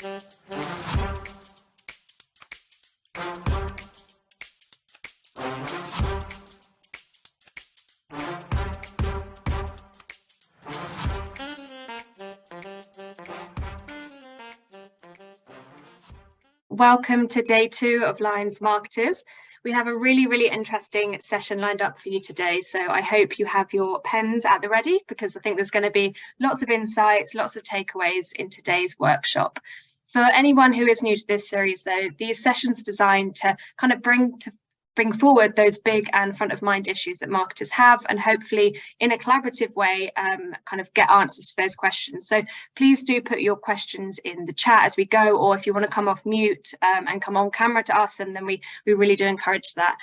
Welcome to day 2 of Lions Marketers. We have a really interesting session lined up for you today, so I hope you have your pens at the ready, because I think there's going to be lots of insights, lots of takeaways in today's workshop. For anyone who is new to this series, though, these sessions are designed to kind of bring forward those big and front of mind issues that marketers have, and hopefully in a collaborative way kind of get answers to those questions. So please do put your questions in the chat as we go, or if you want to come off mute and come on camera to ask them, then we really do encourage that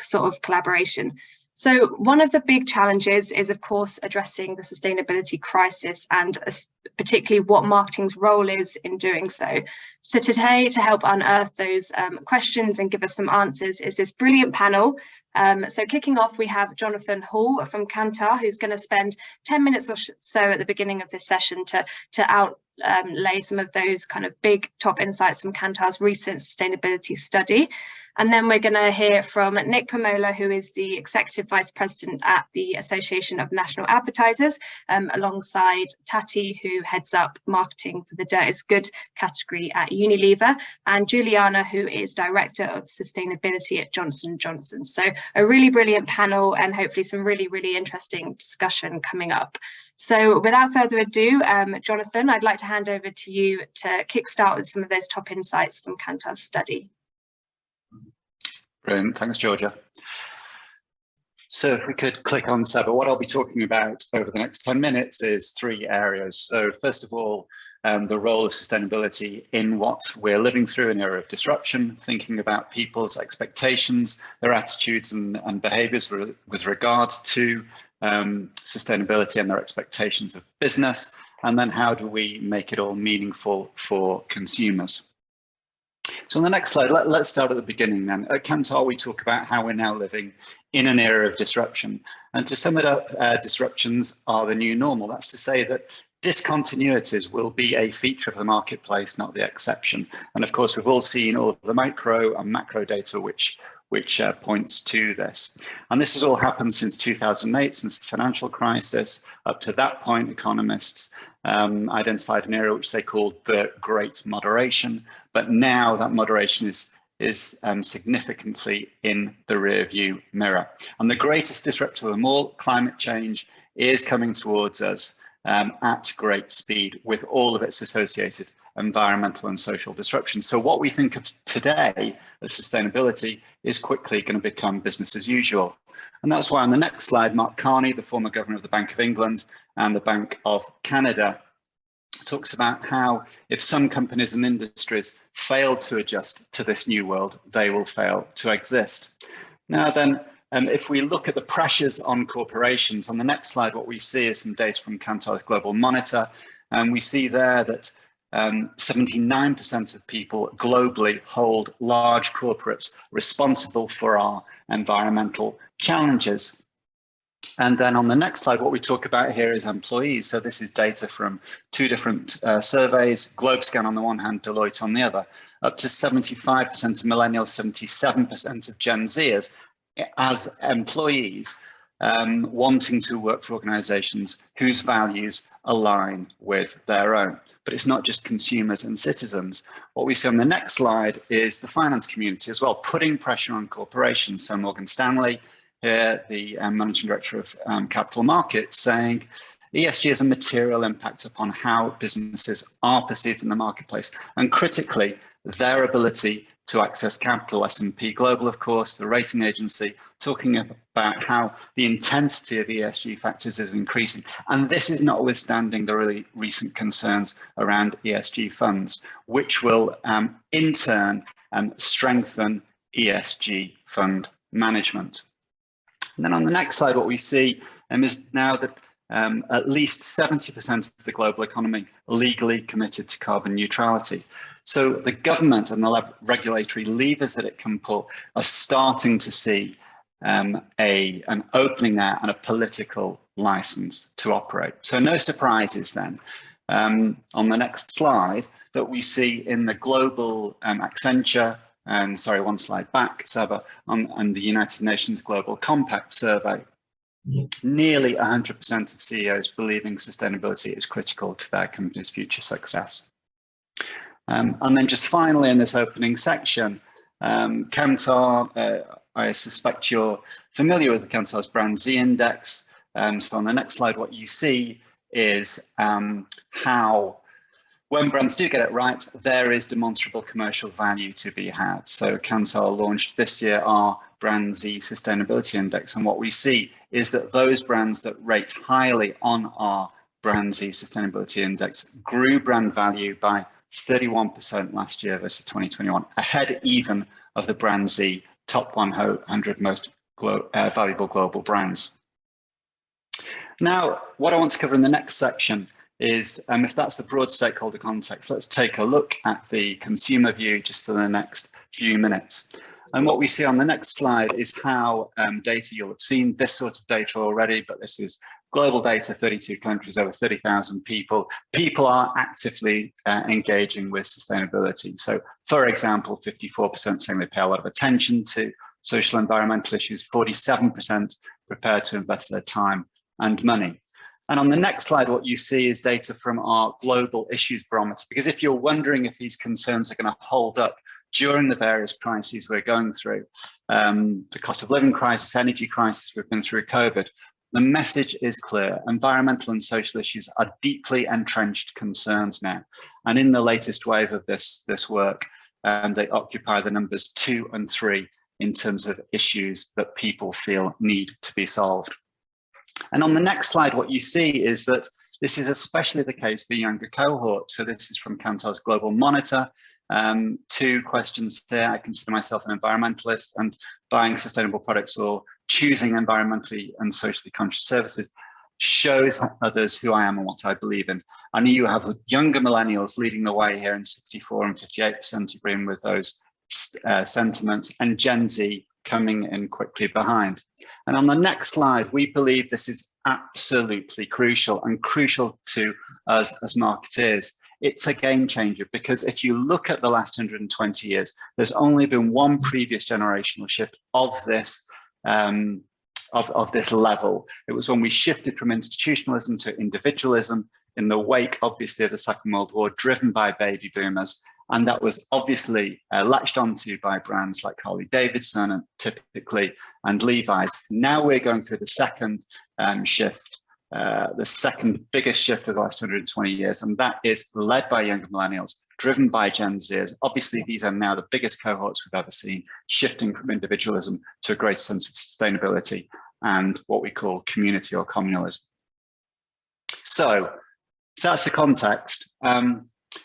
sort of collaboration. So one of the big challenges is, of course, addressing the sustainability crisis, and particularly what marketing's role is in doing so. So today, to help unearth those questions and give us some answers, is this brilliant panel. So kicking off, we have Jonathan Hall from Kantar, who's going to spend 10 minutes or so at the beginning of this session to outlay some of those kind of big top insights from Kantar's recent sustainability study. And then we're going to hear from Nick Pomola, who is the Executive Vice President at the Association of National Advertisers, alongside Tati, who heads up marketing for the Dirt is Good category at Unilever, and Juliana, who is Director of Sustainability at Johnson & Johnson. So a really brilliant panel, and hopefully some really interesting discussion coming up. So without further ado, Jonathan, I'd like to hand over to you to kickstart with some of those top insights from Kantar's study. Brilliant, thanks, Georgia. So if we could click on Seba, what I'll be talking about over the next 10 minutes is 3 areas. So first of all, the role of sustainability in what we're living through, an era of disruption, thinking about people's expectations, their attitudes and behaviours with regard to sustainability and their expectations of business, and then how do we make it all meaningful for consumers. So on the next slide, let's start at the beginning then. At Kantar, we talk about how we're now living in an era of disruption. And to sum it up, disruptions are the new normal. That's to say that discontinuities will be a feature of the marketplace, not the exception. And of course, we've all seen all of the micro and macro data which points to this. And this has all happened since 2008, since the financial crisis. Up to that point, economists identified an era which they called the Great Moderation, but now that moderation is significantly in the rear-view mirror. And the greatest disruptor of them all, climate change, is coming towards us at great speed, with all of its associated environmental and social disruption. So what we think of today as sustainability is quickly going to become business as usual. And that's why on the next slide, Mark Carney, the former governor of the Bank of England and the Bank of Canada, talks about how if some companies and industries fail to adjust to this new world, they will fail to exist. Now then, if we look at the pressures on corporations, on the next slide, what we see is some data from Kantar's Global Monitor, and we see there that 79% of people globally hold large corporates responsible for our environmental challenges. And then on the next slide, what we talk about here is employees. So this is data from 2 different surveys, GlobeScan on the one hand, Deloitte on the other. Up to 75% of millennials, 77% of Gen Zers as employees wanting to work for organizations whose values align with their own. But it's not just consumers and citizens. What we see on the next slide is the finance community as well, putting pressure on corporations. So Morgan Stanley, here, the managing director of capital markets, saying ESG has a material impact upon how businesses are perceived in the marketplace, and critically, their ability to access capital. S&P Global, of course, the rating agency, talking about how the intensity of ESG factors is increasing. And this is notwithstanding the really recent concerns around ESG funds, which will in turn strengthen ESG fund management. And then on the next slide, what we see is now that at least 70% of the global economy are legally committed to carbon neutrality. So the government and the regulatory levers that it can pull are starting to see an opening there and a political license to operate. So no surprises then. on the next slide that we see in the global Accenture, and sorry, one slide back, Saba, on the United Nations Global Compact survey. Nearly 100% of CEOs believing sustainability is critical to their company's future success. And then just finally in this opening section, Kantar, I suspect you're familiar with the Kantar's Brand Z Index. So on the next slide, what you see is how, when brands do get it right, there is demonstrable commercial value to be had. So Kantar launched this year our Brand Z Sustainability Index. And what we see is that those brands that rate highly on our Brand Z Sustainability Index grew brand value by 31% last year versus 2021, ahead even of the Brand Z top 100 most valuable global brands. Now, what I want to cover in the next section is, if that's the broad stakeholder context, let's take a look at the consumer view just for the next few minutes. And what we see on the next slide is how data, you'll have seen this sort of data already, but this is global data, 32 countries, over 30,000 people. People are actively engaging with sustainability. So, for example, 54% saying they pay a lot of attention to social and environmental issues, 47% prepared to invest their time and money. And on the next slide, what you see is data from our global issues barometer, because if you're wondering if these concerns are going to hold up during the various crises we're going through, the cost of living crisis, energy crisis, we've been through COVID, the message is clear. Environmental and social issues are deeply entrenched concerns now. And in the latest wave of this work, they occupy the numbers 2 and 3 in terms of issues that people feel need to be solved. And on the next slide, what you see is that this is especially the case for younger cohorts. So this is from Kantar's Global Monitor. 2 questions here. I consider myself an environmentalist, and buying sustainable products or choosing environmentally and socially conscious services shows others who I am and what I believe in. And you have younger millennials leading the way here, and 64 and 58% agreeing with those sentiments, and Gen Z coming in quickly behind. And on the next slide, we believe this is absolutely crucial, and crucial to us as marketeers. It's a game changer, because if you look at the last 120 years, there's only been one previous generational shift of this of this level. It was when we shifted from institutionalism to individualism in the wake, obviously, of the Second World War, driven by baby boomers. And that was obviously latched onto by brands like Harley Davidson and typically and Levi's. Now we're going through the second shift, the second biggest shift of the last 120 years, and that is led by younger millennials, driven by Gen Zers. Obviously, these are now the biggest cohorts we've ever seen, shifting from individualism to a greater sense of sustainability and what we call community or communalism. So that's the context.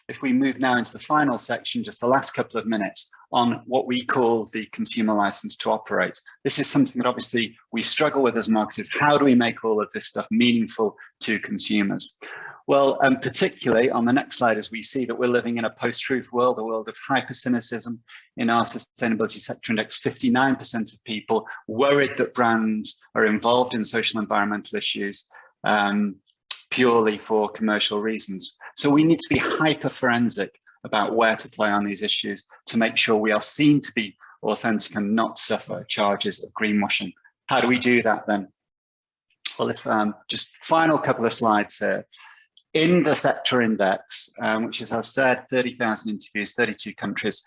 If we move now into the final section, just the last couple of minutes on what we call the consumer license to operate. This is something that obviously we struggle with as marketers. How do we make all of this stuff meaningful to consumers? Well, particularly on the next slide, as we see that we're living in a post-truth world, a world of hyper-cynicism. In our sustainability sector index, 59% of people worried that brands are involved in social and environmental issues purely for commercial reasons. So we need to be hyper-forensic about where to play on these issues to make sure we are seen to be authentic and not suffer charges of greenwashing. How do we do that then? Well, if just final couple of slides here. In the sector index, which is, as I said, 30,000 interviews, 32 countries,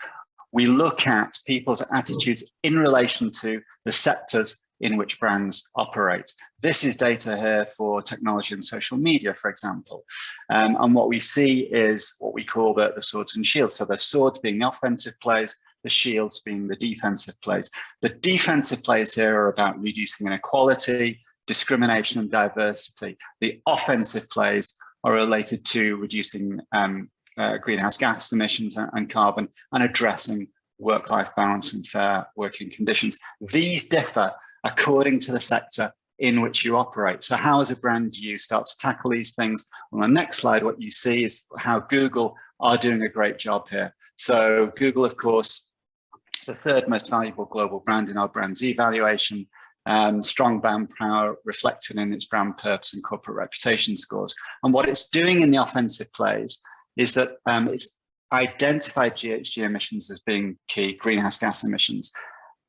we look at people's attitudes in relation to the sectors in which brands operate. This is data here for technology and social media, for example. And what we see is what we call the swords and shields. So the swords being the offensive plays, the shields being the defensive plays. The defensive plays here are about reducing inequality, discrimination and diversity. The offensive plays are related to reducing greenhouse gas emissions and carbon, and addressing work-life balance and fair working conditions. These differ according to the sector in which you operate. So how as a brand do you start to tackle these things? On the next slide, what you see is how Google are doing a great job here. So Google, of course, the third most valuable global brand in our Brand Z evaluation, strong brand power reflected in its brand purpose and corporate reputation scores. And what it's doing in the offensive plays is that it's identified GHG emissions as being key, greenhouse gas emissions.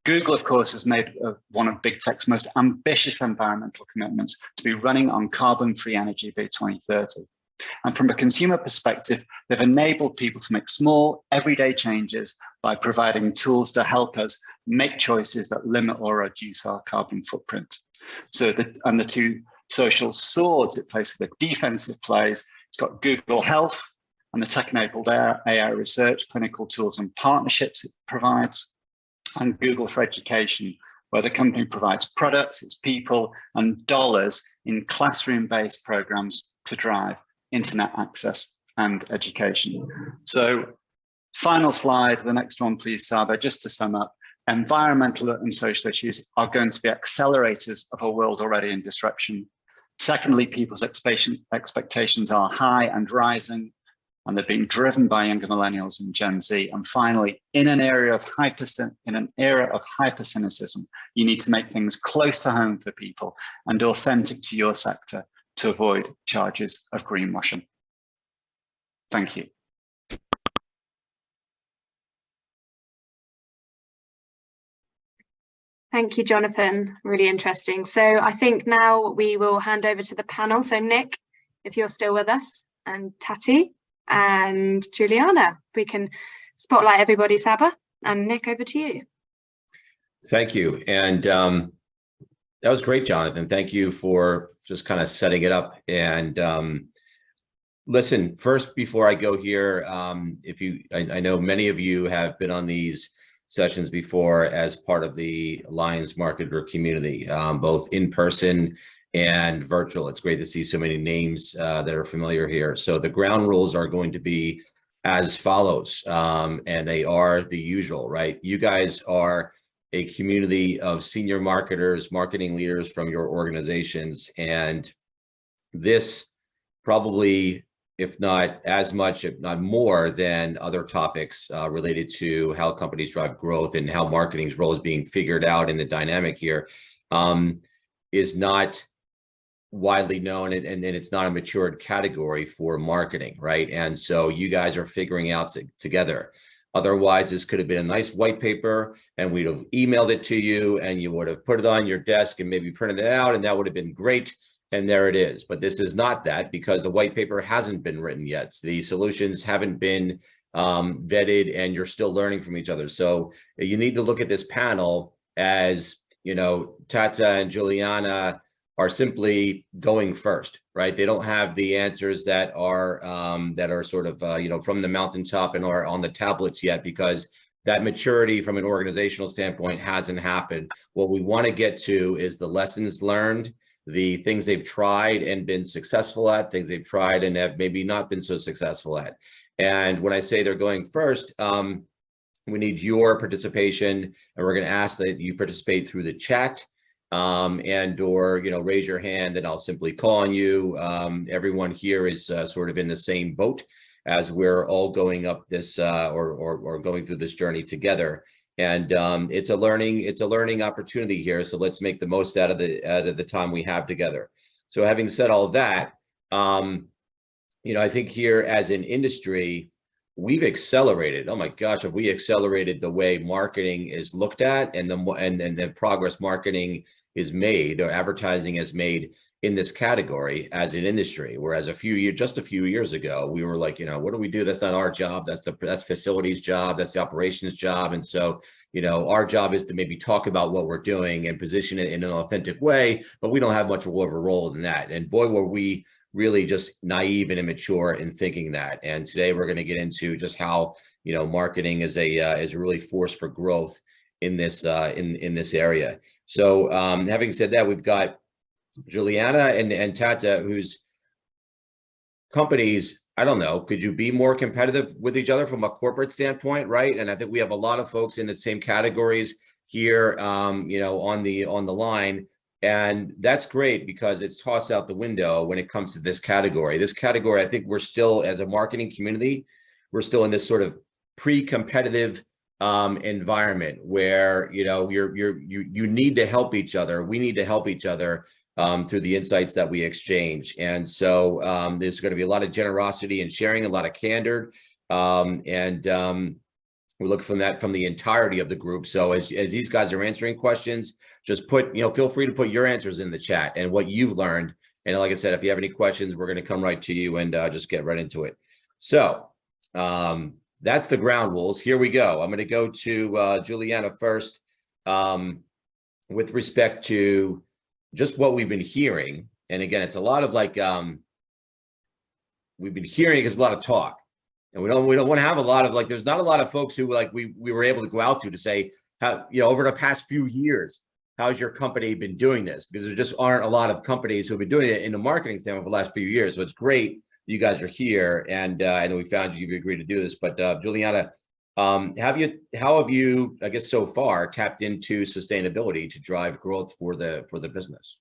Google, of course, has made one of big tech's most ambitious environmental commitments to be running on carbon-free energy by 2030. And from a consumer perspective, they've enabled people to make small, everyday changes by providing tools to help us make choices that limit or reduce our carbon footprint. So the two social swords it plays for the defensive plays, it's got Google Health and the tech-enabled AI research, clinical tools and partnerships it provides, and Google for Education, where the company provides products, its people, and dollars in classroom-based programs to drive internet access and education. So final slide, the next one, please, Saba, just to sum up. Environmental and social issues are going to be accelerators of a world already in disruption. Secondly, people's expectations are high and rising, and they're being driven by younger millennials and Gen Z. And finally, in an era of hypercynicism, you need to make things close to home for people and authentic to your sector to avoid charges of greenwashing. Thank you. Thank you, Jonathan. Really interesting. So I think now we will hand over to the panel. So Nick, if you're still with us, and Tati and Juliana, we can spotlight everybody. Saba and Nick, over to you. Thank you. And that was great, Jonathan. Thank you for just kind of setting it up. And listen, first, before I go here, I know many of you have been on these sessions before as part of the Alliance Marketer community, both in person and virtual. It's great to see so many names that are familiar here. So the ground rules are going to be as follows, and they are the usual, right? You guys are a community of senior marketers, marketing leaders from your organizations, and this probably, if not as much, if not more than other topics related to how companies drive growth and how marketing's role is being figured out in the dynamic here, is not widely known, and it's not a matured category for marketing, right? And so you guys are figuring out together. Otherwise, this could have been a nice white paper and we'd have emailed it to you and you would have put it on your desk and maybe printed it out, and that would have been great. And there it is. But this is not that, because the white paper hasn't been written yet. So the solutions haven't been vetted, and you're still learning from each other. So you need to look at this panel as, you know, Tata and Juliana are simply going first, right? They don't have the answers that are sort of, you know, from the mountaintop and are on the tablets yet, because that maturity from an organizational standpoint hasn't happened. What we want to get to is the lessons learned, the things they've tried and been successful at, things they've tried and have maybe not been so successful at. And when I say they're going first, we need your participation, and we're going to ask that you participate through the chat, and or, you know, raise your hand and I'll simply call on you. Everyone here is sort of in the same boat as we're all going up this or going through this journey together. And it's a learning opportunity here. So let's make the most out of the time we have together. So having said all that, you know, I think here as an industry, we've accelerated. Oh my gosh, have we accelerated the way marketing is looked at, and the progress marketing is made or advertising is made in this category as an industry. Whereas just a few years ago, we were like, you know, what do we do? That's not our job. That's facilities job. That's the operations job. And so, you know, our job is to maybe talk about what we're doing and position it in an authentic way, but we don't have much of a role in that. And boy, were we really just naive and immature in thinking that. And today we're going to get into just how, you know, marketing is a really force for growth in this in this area. So having said that, we've got Juliana and Tata, whose companies, I don't know, could you be more competitive with each other from a corporate standpoint, right? And I think we have a lot of folks in the same categories here, you know, on the line. And that's great because it's tossed out the window when it comes to this category. This category, I think we're still, as a marketing community, we're still in this sort of pre-competitive environment where, you know, you need to help each other. We need to help each other through the insights that we exchange. And so there's going to be a lot of generosity and sharing, a lot of candor. We look from the entirety of the group. So as these guys are answering questions, just feel free to put your answers in the chat and what you've learned. And like I said, if you have any questions, we're going to come right to you and just get right into it. So that's the ground rules. Here we go. I'm going to go to Juliana first with respect to just what we've been hearing. And again, it's a lot of like, we've been hearing is a lot of talk. And we don't want to have a lot of there's not a lot of folks who we were able to go out to say, how, over the past few years, how's your company been doing this? Because there just aren't a lot of companies who've been doing it in the marketing standpoint for the last few years. So it's great you guys are here, and I know we found you agreed to do this. But Juliana, how have you, I guess, so far tapped into sustainability to drive growth for the business?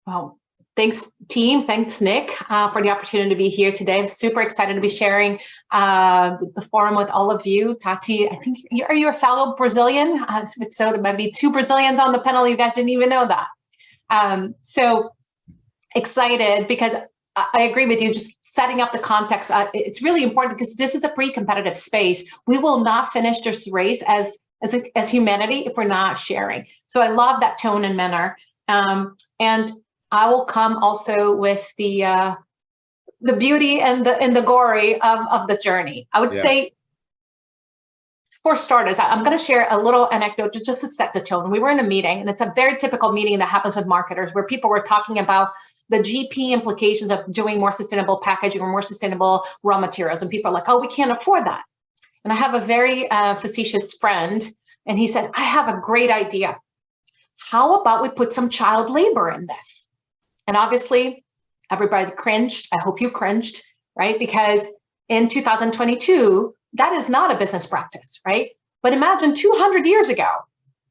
Well, thanks, team. Thanks, Nick, for the opportunity to be here today. I'm super excited to be sharing the forum with all of you. Tati, I think, are you a fellow Brazilian? So there might be 2 Brazilians on the panel. You guys didn't even know that. So excited because I agree with you, just setting up the context. It's really important because this is a pretty competitive space. We will not finish this race as humanity if we're not sharing. So I love that tone and manner. And I will come also with the beauty and the gory of the journey. I would say, for starters, I'm going to share a little anecdote just to set the tone. We were in a meeting, and it's a very typical meeting that happens with marketers where people were talking about the GP implications of doing more sustainable packaging or more sustainable raw materials. And people are like, oh, we can't afford that. And I have a very facetious friend, and he says, I have a great idea. How about we put some child labor in this? And obviously, everybody cringed. I hope you cringed, right? Because in 2022, that is not a business practice, right? But imagine 200 years ago,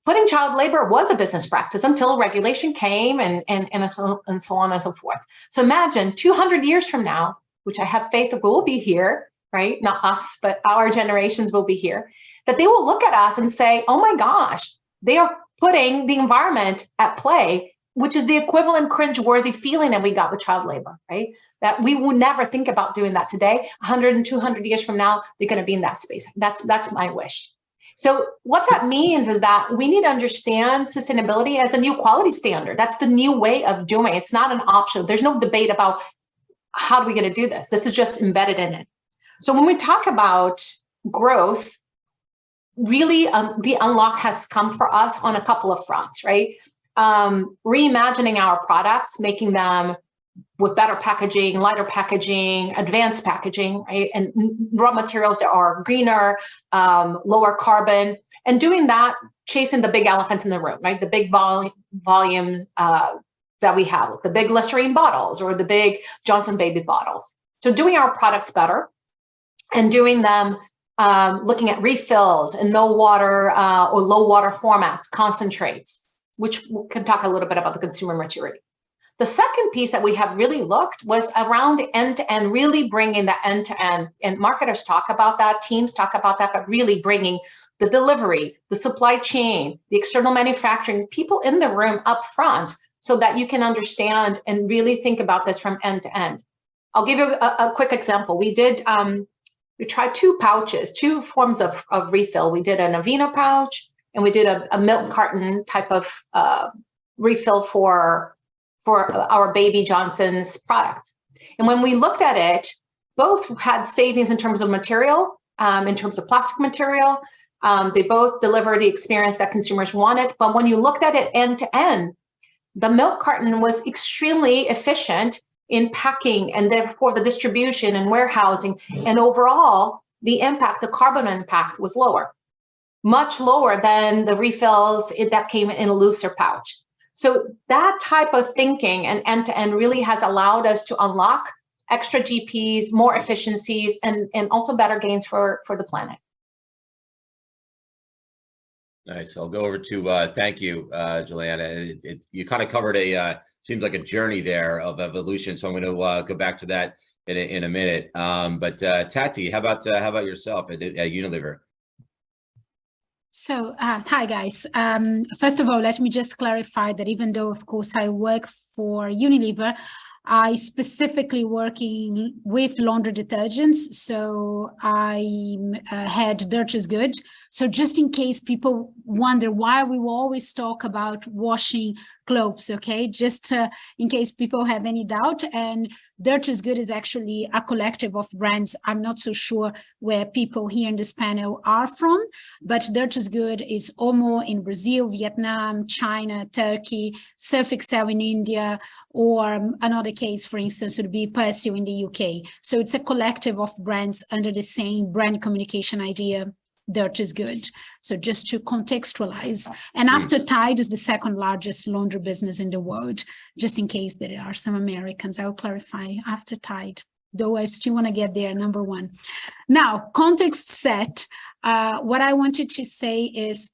putting child labor was a business practice until regulation came and so on and so forth. So imagine 200 years from now, which I have faith that we'll be here, right? Not us, but our generations will be here, that they will look at us and say, oh my gosh, they are putting the environment at play, which is the equivalent cringe-worthy feeling that we got with child labor, right? That we would never think about doing that today. 100 and 200 years from now, they're going to be in that space. That's my wish. So what that means is that we need to understand sustainability as a new quality standard. That's the new way of doing it. It's not an option. There's no debate about how are we going to do this. This is just embedded in it. So when we talk about growth, really the unlock has come for us on a couple of fronts, right? Reimagining our products, making them with better packaging, lighter packaging, advanced packaging, right? And raw materials that are greener, lower carbon, and doing that, chasing the big elephants in the room, right? The big volume that we have, the big Listerine bottles or the big Johnson Baby bottles. So doing our products better and doing them, looking at refills and no water or low water formats, concentrates, which we can talk a little bit about the consumer maturity. The second piece that we have really looked was around the end-to-end, really bringing the end-to-end, and marketers talk about that, teams talk about that, but really bringing the delivery, the supply chain, the external manufacturing, people in the room up front so that you can understand and really think about this from end to end. I'll give you a quick example. We tried 2 pouches, 2 forms of refill. We did an Aveeno pouch and we did a milk carton type of refill for our baby Johnson's products. And when we looked at it, both had savings in terms of material, in terms of plastic material. They both delivered the experience that consumers wanted. But when you looked at it end to end, the milk carton was extremely efficient in packing and therefore the distribution and warehousing. And overall, the impact, the carbon impact was lower, much lower than the refills that came in a looser pouch. So that type of thinking and end-to-end really has allowed us to unlock extra GPs, more efficiencies, and also better gains for the planet. Nice. I'll go over to thank you, Juliana. You kind of covered seems like a journey there of evolution. So I'm going to go back to that in a minute. But Tati, how about yourself at Unilever? Hi guys. First of all, let me just clarify that even though, of course, I work for Unilever, I specifically working with laundry detergents. So I had Dirt is Good. So just in case people wonder why we will always talk about washing clothes, okay? Just in case people have any doubt. And Dirt is Good is actually a collective of brands. I'm not so sure where people here in this panel are from, but Dirt is Good is Omo in Brazil, Vietnam, China, Turkey, Surf Excel in India, or another case, for instance, would be Persil in the UK. So it's a collective of brands under the same brand communication idea, Dirt is Good. So just to contextualize. And after Tide is the second largest laundry business in the world, just in case there are some Americans, I'll clarify after Tide, though I still want to get there, number one. Now, context set, what I wanted to say is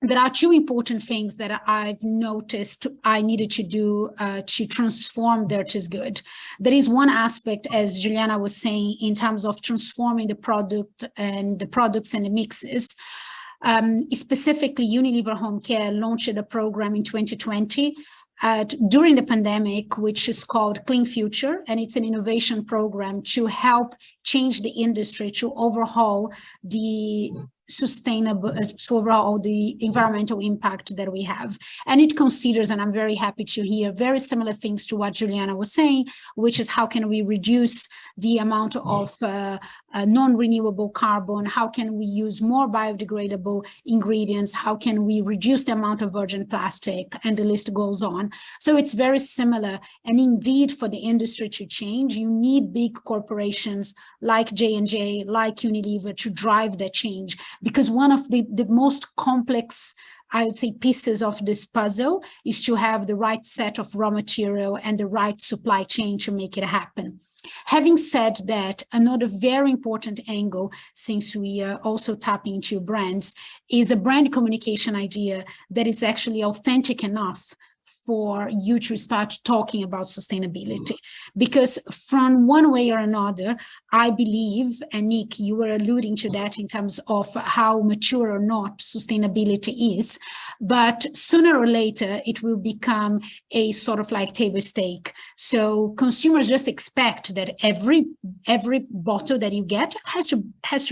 there are two important things that I've noticed I needed to do to transform Dirt is Good. There is one aspect, as Juliana was saying, in terms of transforming the product and the products and the mixes. Specifically, Unilever Home Care launched a program in 2020 during the pandemic, which is called Clean Future, and it's an innovation program to help change the industry, to overhaul the sustainable, to overall the environmental impact that we have. And it considers, and I'm very happy to hear, very similar things to what Juliana was saying, which is how can we reduce the amount of non-renewable carbon, how can we use more biodegradable ingredients, how can we reduce the amount of virgin plastic, and the list goes on. So it's very similar. And indeed, for the industry to change, you need big corporations like J&J, like Unilever to drive that change. Because one of the most complex, I would say, pieces of this puzzle is to have the right set of raw material and the right supply chain to make it happen. Having said that, another very important angle, since we are also tapping into brands, is a brand communication idea that is actually authentic enough for you to start talking about sustainability. Because from one way or another, I believe, and Nick, you were alluding to that in terms of how mature or not sustainability is, but sooner or later, it will become a sort of like table stake. So consumers just expect that every bottle that you get has to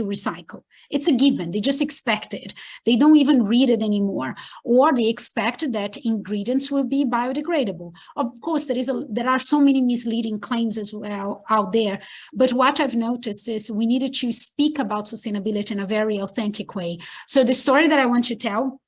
recycle. It's a given. They just expect it. They don't even read it anymore, or they expect that ingredients will be biodegradable. Of course, there are so many misleading claims as well out there. But what I've noticed is we needed to speak about sustainability in a very authentic way. So the story that I want to tell,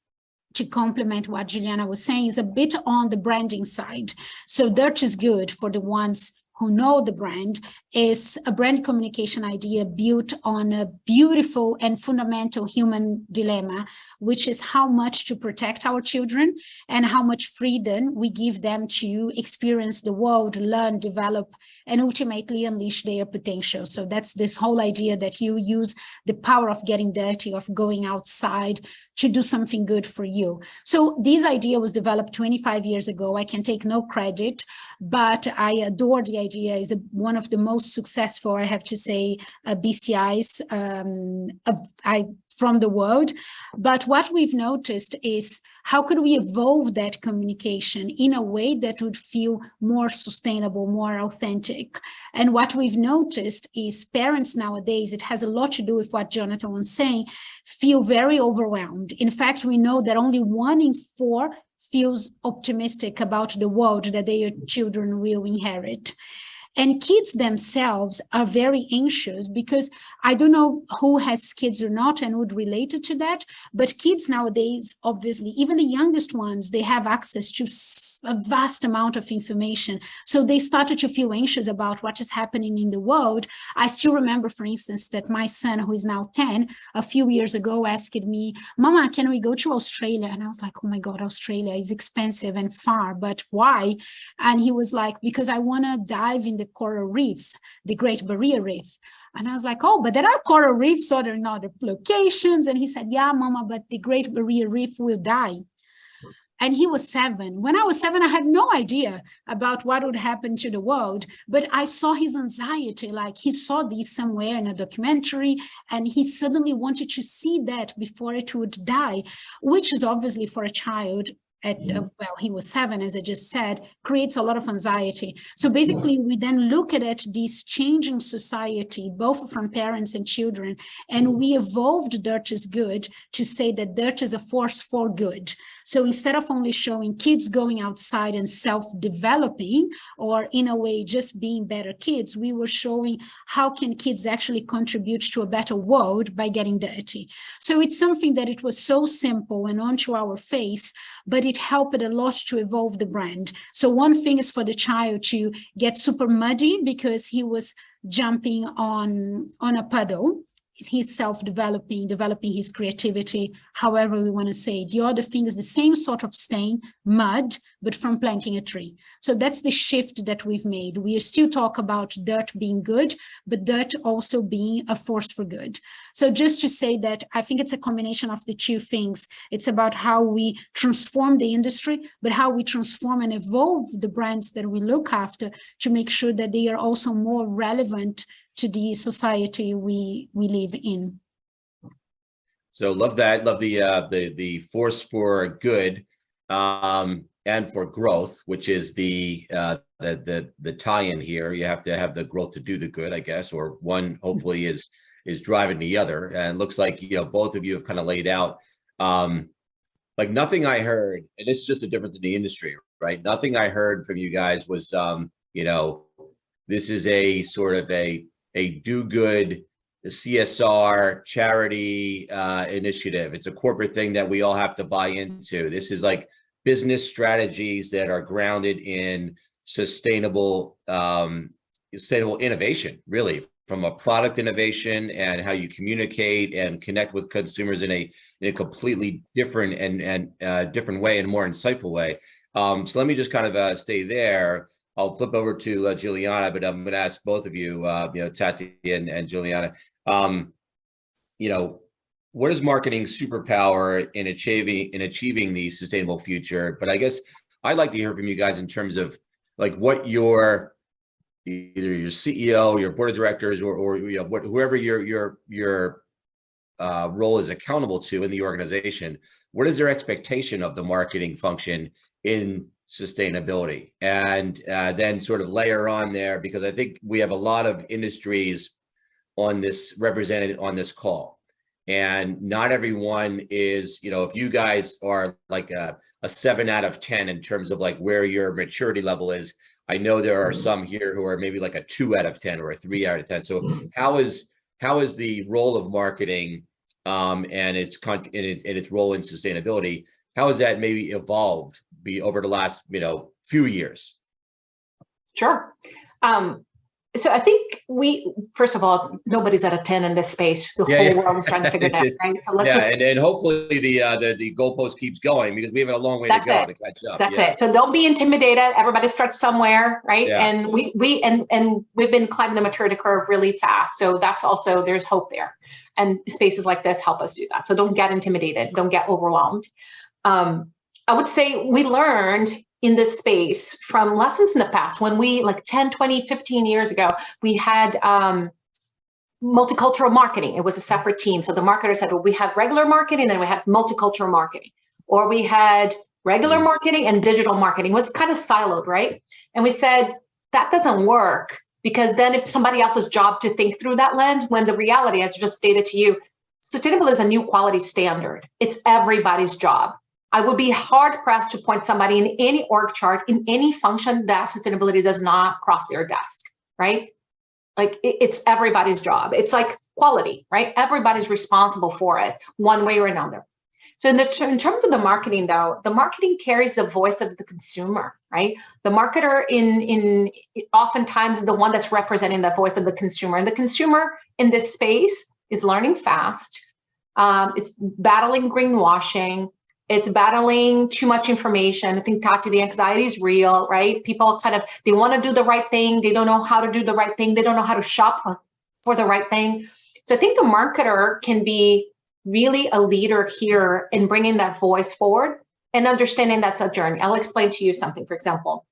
to complement what Juliana was saying, is a bit on the branding side. So Dirt is Good, for the ones who know the brand, is a brand communication idea built on a beautiful and fundamental human dilemma, which is how much to protect our children and how much freedom we give them to experience the world, learn, develop, and ultimately unleash their potential. So that's this whole idea that you use the power of getting dirty, of going outside to do something good for you. So this idea was developed 25 years ago. I can take no credit, but I adore the idea. It's one of the most successful, I have to say, BCIs from the world. But what we've noticed is how could we evolve that communication in a way that would feel more sustainable, more authentic? And what we've noticed is parents nowadays, it has a lot to do with what Jonathan was saying, feel very overwhelmed. In fact, we know that only 1 in 4 feels optimistic about the world that their children will inherit. And kids themselves are very anxious because I don't know who has kids or not and would relate to that, but kids nowadays, obviously, even the youngest ones, they have access to a vast amount of information. So they started to feel anxious about what is happening in the world. I still remember, for instance, that my son, who is now 10, a few years ago asked me, Mama, can we go to Australia? And I was like, oh my God, Australia is expensive and far, but why? And he was like, because I want to dive in the coral reef, the Great Barrier Reef. And I was like, oh, but there are coral reefs other in other locations. And he said, yeah, Mama, but the Great Barrier Reef will die. And he was 7. When I was 7, I had no idea about what would happen to the world, but I saw his anxiety, like he saw this somewhere in a documentary, and he suddenly wanted to see that before it would die, which is obviously for a child well, he was 7, as I just said, creates a lot of anxiety. So basically, we then look at this changing society, both from parents and children, and we evolved Dirt is Good to say that dirt is a force for good. So instead of only showing kids going outside and self-developing, or in a way just being better kids, we were showing how can kids actually contribute to a better world by getting dirty. So it's something that it was so simple and onto our face, but it helped a lot to evolve the brand. So one thing is for the child to get super muddy because he was jumping on a puddle. He's self-developing, developing his creativity, however we want to say it. The other thing is the same sort of stain, mud, but from planting a tree. So that's the shift that we've made. We still talk about dirt being good, but dirt also being a force for good. So just to say that I think it's a combination of the two things. It's about how we transform the industry, but how we transform and evolve the brands that we look after to make sure that they are also more relevant to the society we live in. So love that. Love the force for good and for growth, which is the tie-in here. You have to have the growth to do the good, I guess, or one hopefully is driving the other. And it looks like both of you have kind of laid out like nothing I heard, and this is just a difference in the industry, right? Nothing I heard from you guys was this is a sort of a do-good CSR charity initiative. It's a corporate thing that we all have to buy into. This is like business strategies that are grounded in sustainable innovation, really, from a product innovation and how you communicate and connect with consumers in a completely different and different way and more insightful way. So let me just kind of stay there. I'll flip over to Juliana, but I'm going to ask both of you, Tati and Juliana, what is marketing superpower in achieving the sustainable future? But I guess I'd like to hear from you guys in terms of like what either your CEO, your board of directors, or whoever your role is accountable to in the organization. What is their expectation of the marketing function in sustainability? And then sort of layer on there, because I think we have a lot of industries on this represented on this call, and not everyone is, if you guys are like a 7 out of 10 in terms of like where your maturity level is, I know there are some here who are maybe like a 2 out of 10 or a 3 out of 10. So how is the role of marketing and its role in sustainability, how has that maybe evolved over the last few years? Sure. So I think first of all, nobody's at a 10 in this space. The whole world is trying to figure it out, right? So let's and hopefully the goalpost keeps going, because we have a long way to go to catch up. That's it. So don't be intimidated. Everybody starts somewhere, right? Yeah. And we've been climbing the maturity curve really fast. So that's also, there's hope there. And spaces like this help us do that. So don't get intimidated. Don't get overwhelmed. I would say we learned in this space from lessons in the past. When we, like 10, 20, 15 years ago, we had multicultural marketing. It was a separate team. So the marketer said, well, we have regular marketing, and we had multicultural marketing. Or we had regular marketing and digital marketing. It was kind of siloed, right? And we said, that doesn't work, because then it's somebody else's job to think through that lens, when the reality, as I just stated to you, sustainable is a new quality standard. It's everybody's job. I would be hard pressed to point somebody in any org chart, in any function, that sustainability does not cross their desk, right? Like it's everybody's job. It's like quality, right? Everybody's responsible for it one way or another. So in terms of the marketing, though, the marketing carries the voice of the consumer, right? The marketer oftentimes is the one that's representing the voice of the consumer. And the consumer in this space is learning fast. It's battling greenwashing. It's battling too much information. I think, Tati, the anxiety is real, right? People they want to do the right thing. They don't know how to do the right thing. They don't know how to shop for the right thing. So I think the marketer can be really a leader here in bringing that voice forward. and understanding that's a journey. I'll explain to you something. For example,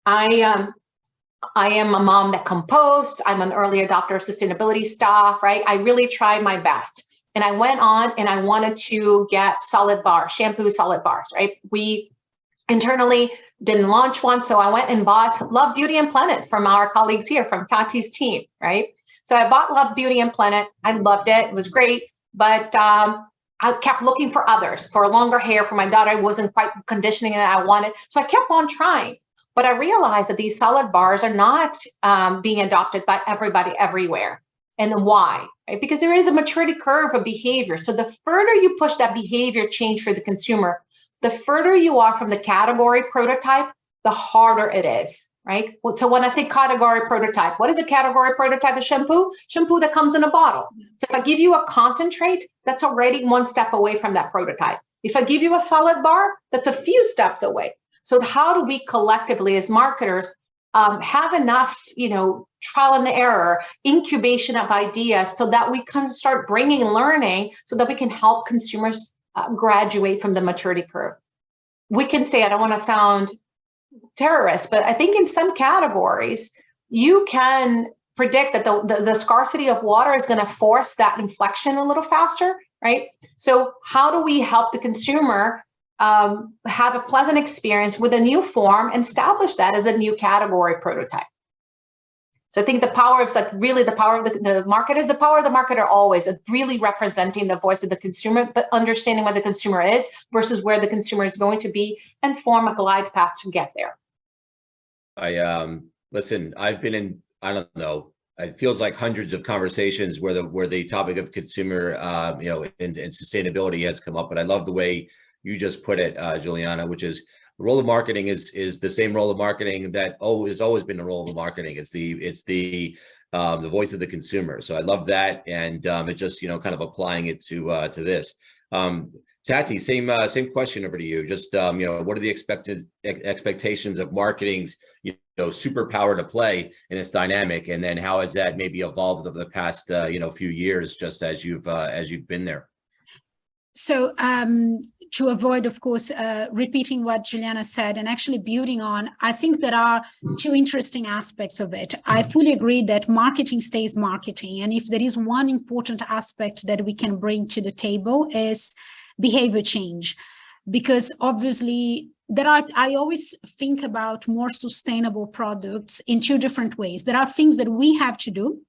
I am a mom that composts. I'm an early adopter of sustainability stuff, right? I really tried my best. And I went on and I wanted to get solid bars, shampoo solid bars, right? We internally didn't launch one. So I went and bought Love, Beauty, and Planet from our colleagues here, from Tati's team, right? So I bought Love, Beauty, and Planet. I loved it. It was great. But I kept looking for others, for longer hair for my daughter. I wasn't quite conditioning that I wanted. So I kept on trying. But I realized that these solid bars are not being adopted by everybody everywhere. And why? Right? Because there is a maturity curve of behavior. So the further you push that behavior change for the consumer, the further you are from the category prototype, the harder it is, right? So when I say category prototype, what is a category prototype of shampoo? Shampoo that comes in a bottle. So if I give you a concentrate, that's already one step away from that prototype. If I give you a solid bar, that's a few steps away. So how do we collectively as marketers have enough, trial and error, incubation of ideas so that we can start bringing learning so that we can help consumers graduate from the maturity curve? We can say, I don't want to sound terrorist, but I think in some categories, you can predict that the scarcity of water is going to force that inflection a little faster, right? So how do we help the consumer have a pleasant experience with a new form and establish that as a new category prototype? So I think the power of the power of the marketer is the power of the marketer always, of really representing the voice of the consumer, but understanding where the consumer is versus where the consumer is going to be and form a glide path to get there. Listen, I've been in, I don't know, it feels like hundreds of conversations where the topic of consumer, and sustainability has come up, but I love the way you just put it, Juliana, which is the role of marketing is the same role of marketing that has always been the role of marketing. It's the voice of the consumer. So I love that, and it just kind of applying it to this. Tati, same question over to you. Just what are the expectations of marketing's superpower to play in this dynamic, and then how has that maybe evolved over the past few years, just as you've been there? So to avoid, of course, repeating what Juliana said and actually building on, I think there are two interesting aspects of it. I fully agree that marketing stays marketing. And if there is one important aspect that we can bring to the table is behavior change, because obviously I always think about more sustainable products in two different ways. There are things that we have to do.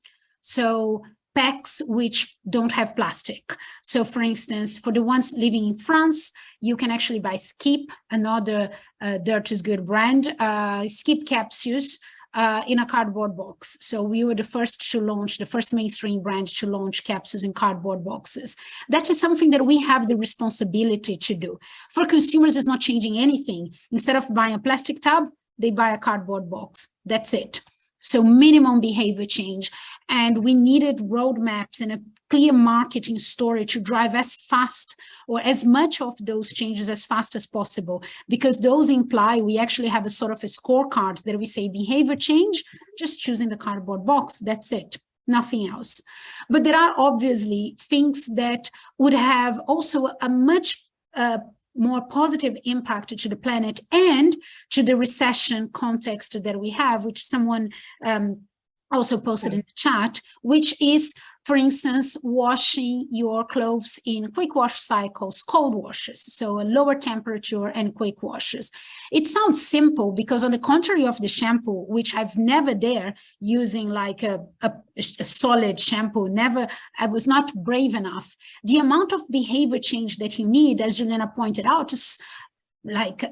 So packs which don't have plastic. So for instance, for the ones living in France, you can actually buy Skip, another Dirt is Good brand, Skip capsules in a cardboard box. So we were the first mainstream brand to launch capsules in cardboard boxes. That is something that we have the responsibility to do. For consumers, it's not changing anything. Instead of buying a plastic tub, they buy a cardboard box. That's it. So minimum behavior change. And we needed roadmaps and a clear marketing story to drive as fast or as much of those changes as fast as possible, because those imply we actually have a sort of a scorecard that we say behavior change, just choosing the cardboard box, that's it, nothing else. But there are obviously things that would have also a much more positive impact to the planet and to the recession context that we have, which someone also posted in the chat, which is, for instance, washing your clothes in quick wash cycles, cold washes, so a lower temperature and quick washes. It sounds simple because on the contrary of the shampoo, which I've never dared using like a solid shampoo, I was not brave enough. The amount of behavior change that you need, as Juliana pointed out, is like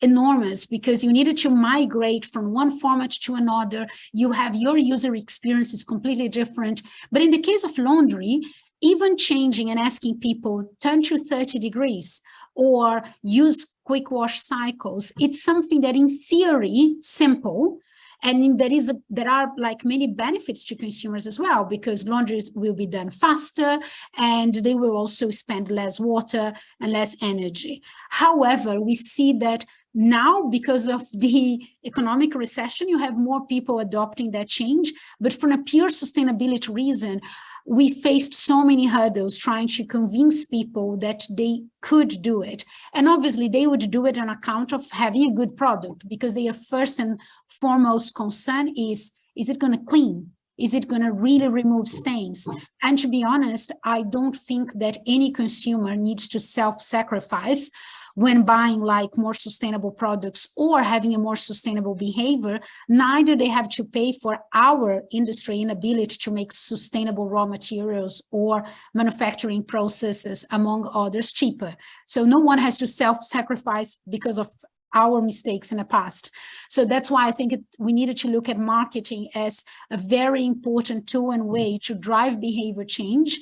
enormous, because you needed to migrate from one format to another. You have your user experience is completely different. But in the case of laundry, even changing and asking people turn to 30 degrees or use quick wash cycles, it's something that in theory, simple, and there are like many benefits to consumers as well, because laundry will be done faster and they will also spend less water and less energy. However, we see that now, because of the economic recession, you have more people adopting that change. But for a pure sustainability reason, we faced so many hurdles trying to convince people that they could do it. And obviously they would do it on account of having a good product, because their first and foremost concern is it going to clean? Is it going to really remove stains? And to be honest, I don't think that any consumer needs to self-sacrifice when buying like more sustainable products or having a more sustainable behavior. Neither they have to pay for our industry inability to make sustainable raw materials or manufacturing processes, among others, cheaper. So no one has to self-sacrifice because of our mistakes in the past. So that's why I think we needed to look at marketing as a very important tool and way to drive behavior change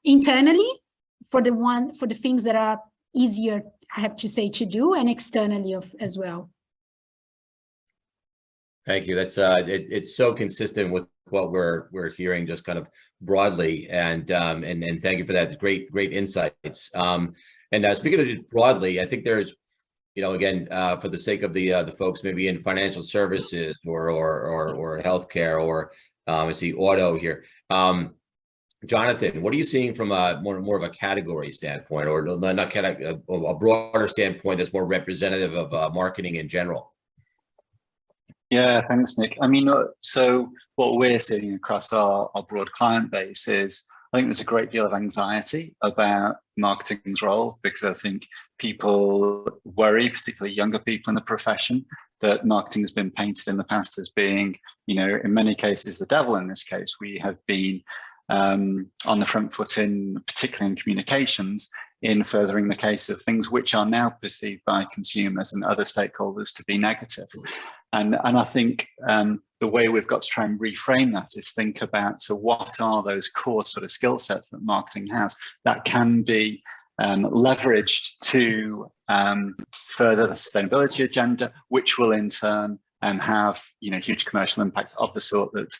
internally for the things that are easier, I have to say, to do, and externally as well. Thank you. That's it's so consistent with what we're hearing, just kind of broadly, and thank you for that. Great insights. And speaking of it broadly, I think there's, you know, again, for the sake of the folks maybe in financial services or healthcare, or I see auto here. Jonathan, what are you seeing from a more of a category standpoint, or not category, a broader standpoint that's more representative of marketing in general? Yeah, thanks, Nick. I mean, so what we're seeing across our broad client base is, I think there's a great deal of anxiety about marketing's role, because I think people worry, particularly younger people in the profession, that marketing has been painted in the past as being, you know, in many cases, the devil. In this case, we have been on the front foot, particularly in communications, in furthering the case of things which are now perceived by consumers and other stakeholders to be negative. And I think the way we've got to try and reframe that is think about, so what are those core sort of skill sets that marketing has that can be leveraged to further the sustainability agenda, which will in turn have, you know, huge commercial impacts of the sort that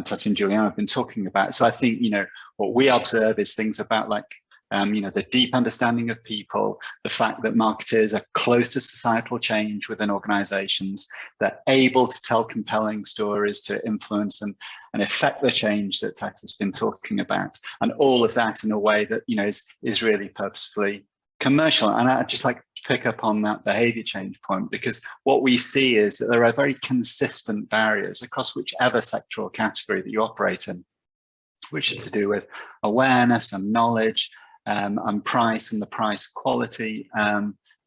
Tati and Juliana have been talking about. So I think, you know, what we observe is things about like, you know, the deep understanding of people, the fact that marketers are close to societal change within organizations, they're able to tell compelling stories to influence and affect the change that Tati's been talking about. And all of that in a way that, you know, is really purposefully commercial. And I'd just like to pick up on that behavior change point, because what we see is that there are very consistent barriers across whichever sectoral category that you operate in, which is to do with awareness and knowledge, and price and the price quality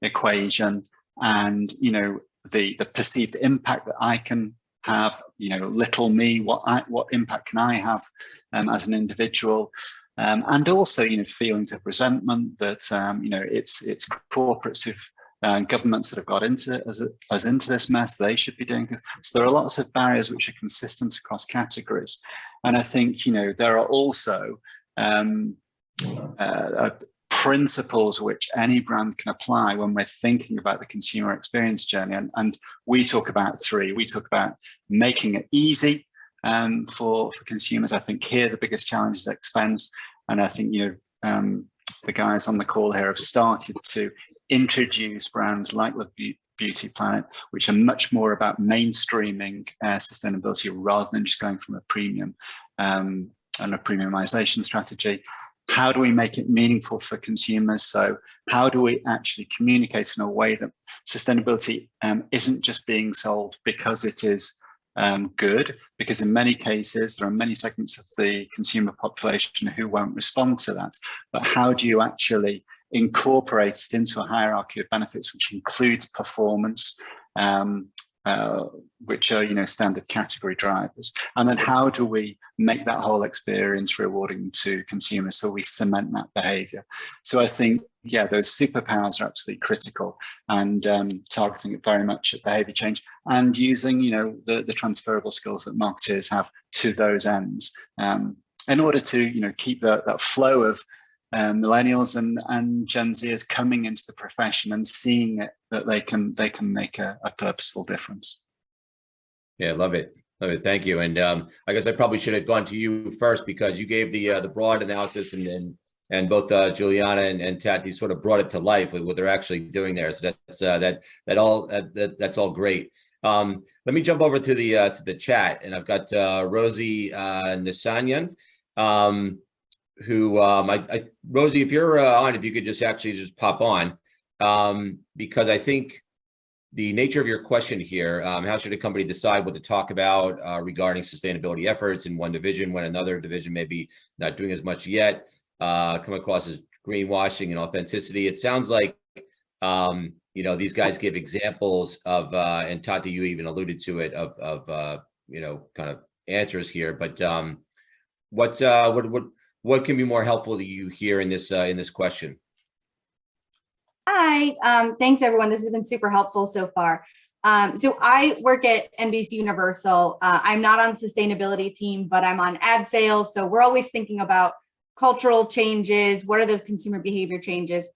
equation, and, you know, the perceived impact that I can have, you know, little me, what impact can I have as an individual, and also, you know, feelings of resentment that you know, it's corporates who've governments that have got into us into this mess, they should be doing this. So there are lots of barriers which are consistent across categories, and I think, you know, there are also principles which any brand can apply when we're thinking about the consumer experience journey. And we talk about three. We talk about making it easy for consumers. I think here the biggest challenge is expense. And I think, you know, the guys on the call here have started to introduce brands like the Beauty Planet, which are much more about mainstreaming sustainability rather than just going from a premium and a premiumization strategy. How do we make it meaningful for consumers? So how do we actually communicate in a way that sustainability isn't just being sold because it is good? Because in many cases, there are many segments of the consumer population who won't respond to that. But how do you actually incorporate it into a hierarchy of benefits, which includes performance, which are, you know, standard category drivers? And then how do we make that whole experience rewarding to consumers so we cement that behavior? So I think, yeah, those superpowers are absolutely critical, and targeting it very much at behavior change and using, you know, the transferable skills that marketers have to those ends in order to, you know, keep that flow of millennials and Gen Zers coming into the profession and seeing it, that they can make a purposeful difference. Yeah, love it. Thank you. And I guess I probably should have gone to you first, because you gave the broad analysis, and both Juliana and Tati sort of brought it to life with what they're actually doing there. So that's all great. Let me jump over to the chat, and I've got Rosie Nisanyan. who, Rosie, if you're on, if you could just actually just pop on, because I think the nature of your question here, how should a company decide what to talk about regarding sustainability efforts in one division when another division may be not doing as much yet, come across as greenwashing and authenticity? It sounds like, you know, these guys give examples of, and Tati, you even alluded to it, of you know, kind of answers here, but what can be more helpful to you here in this question? Hi, thanks everyone. This has been super helpful so far. So I work at NBC Universal. I'm not on the sustainability team, but I'm on ad sales. So we're always thinking about cultural changes. What are the consumer behavior changes?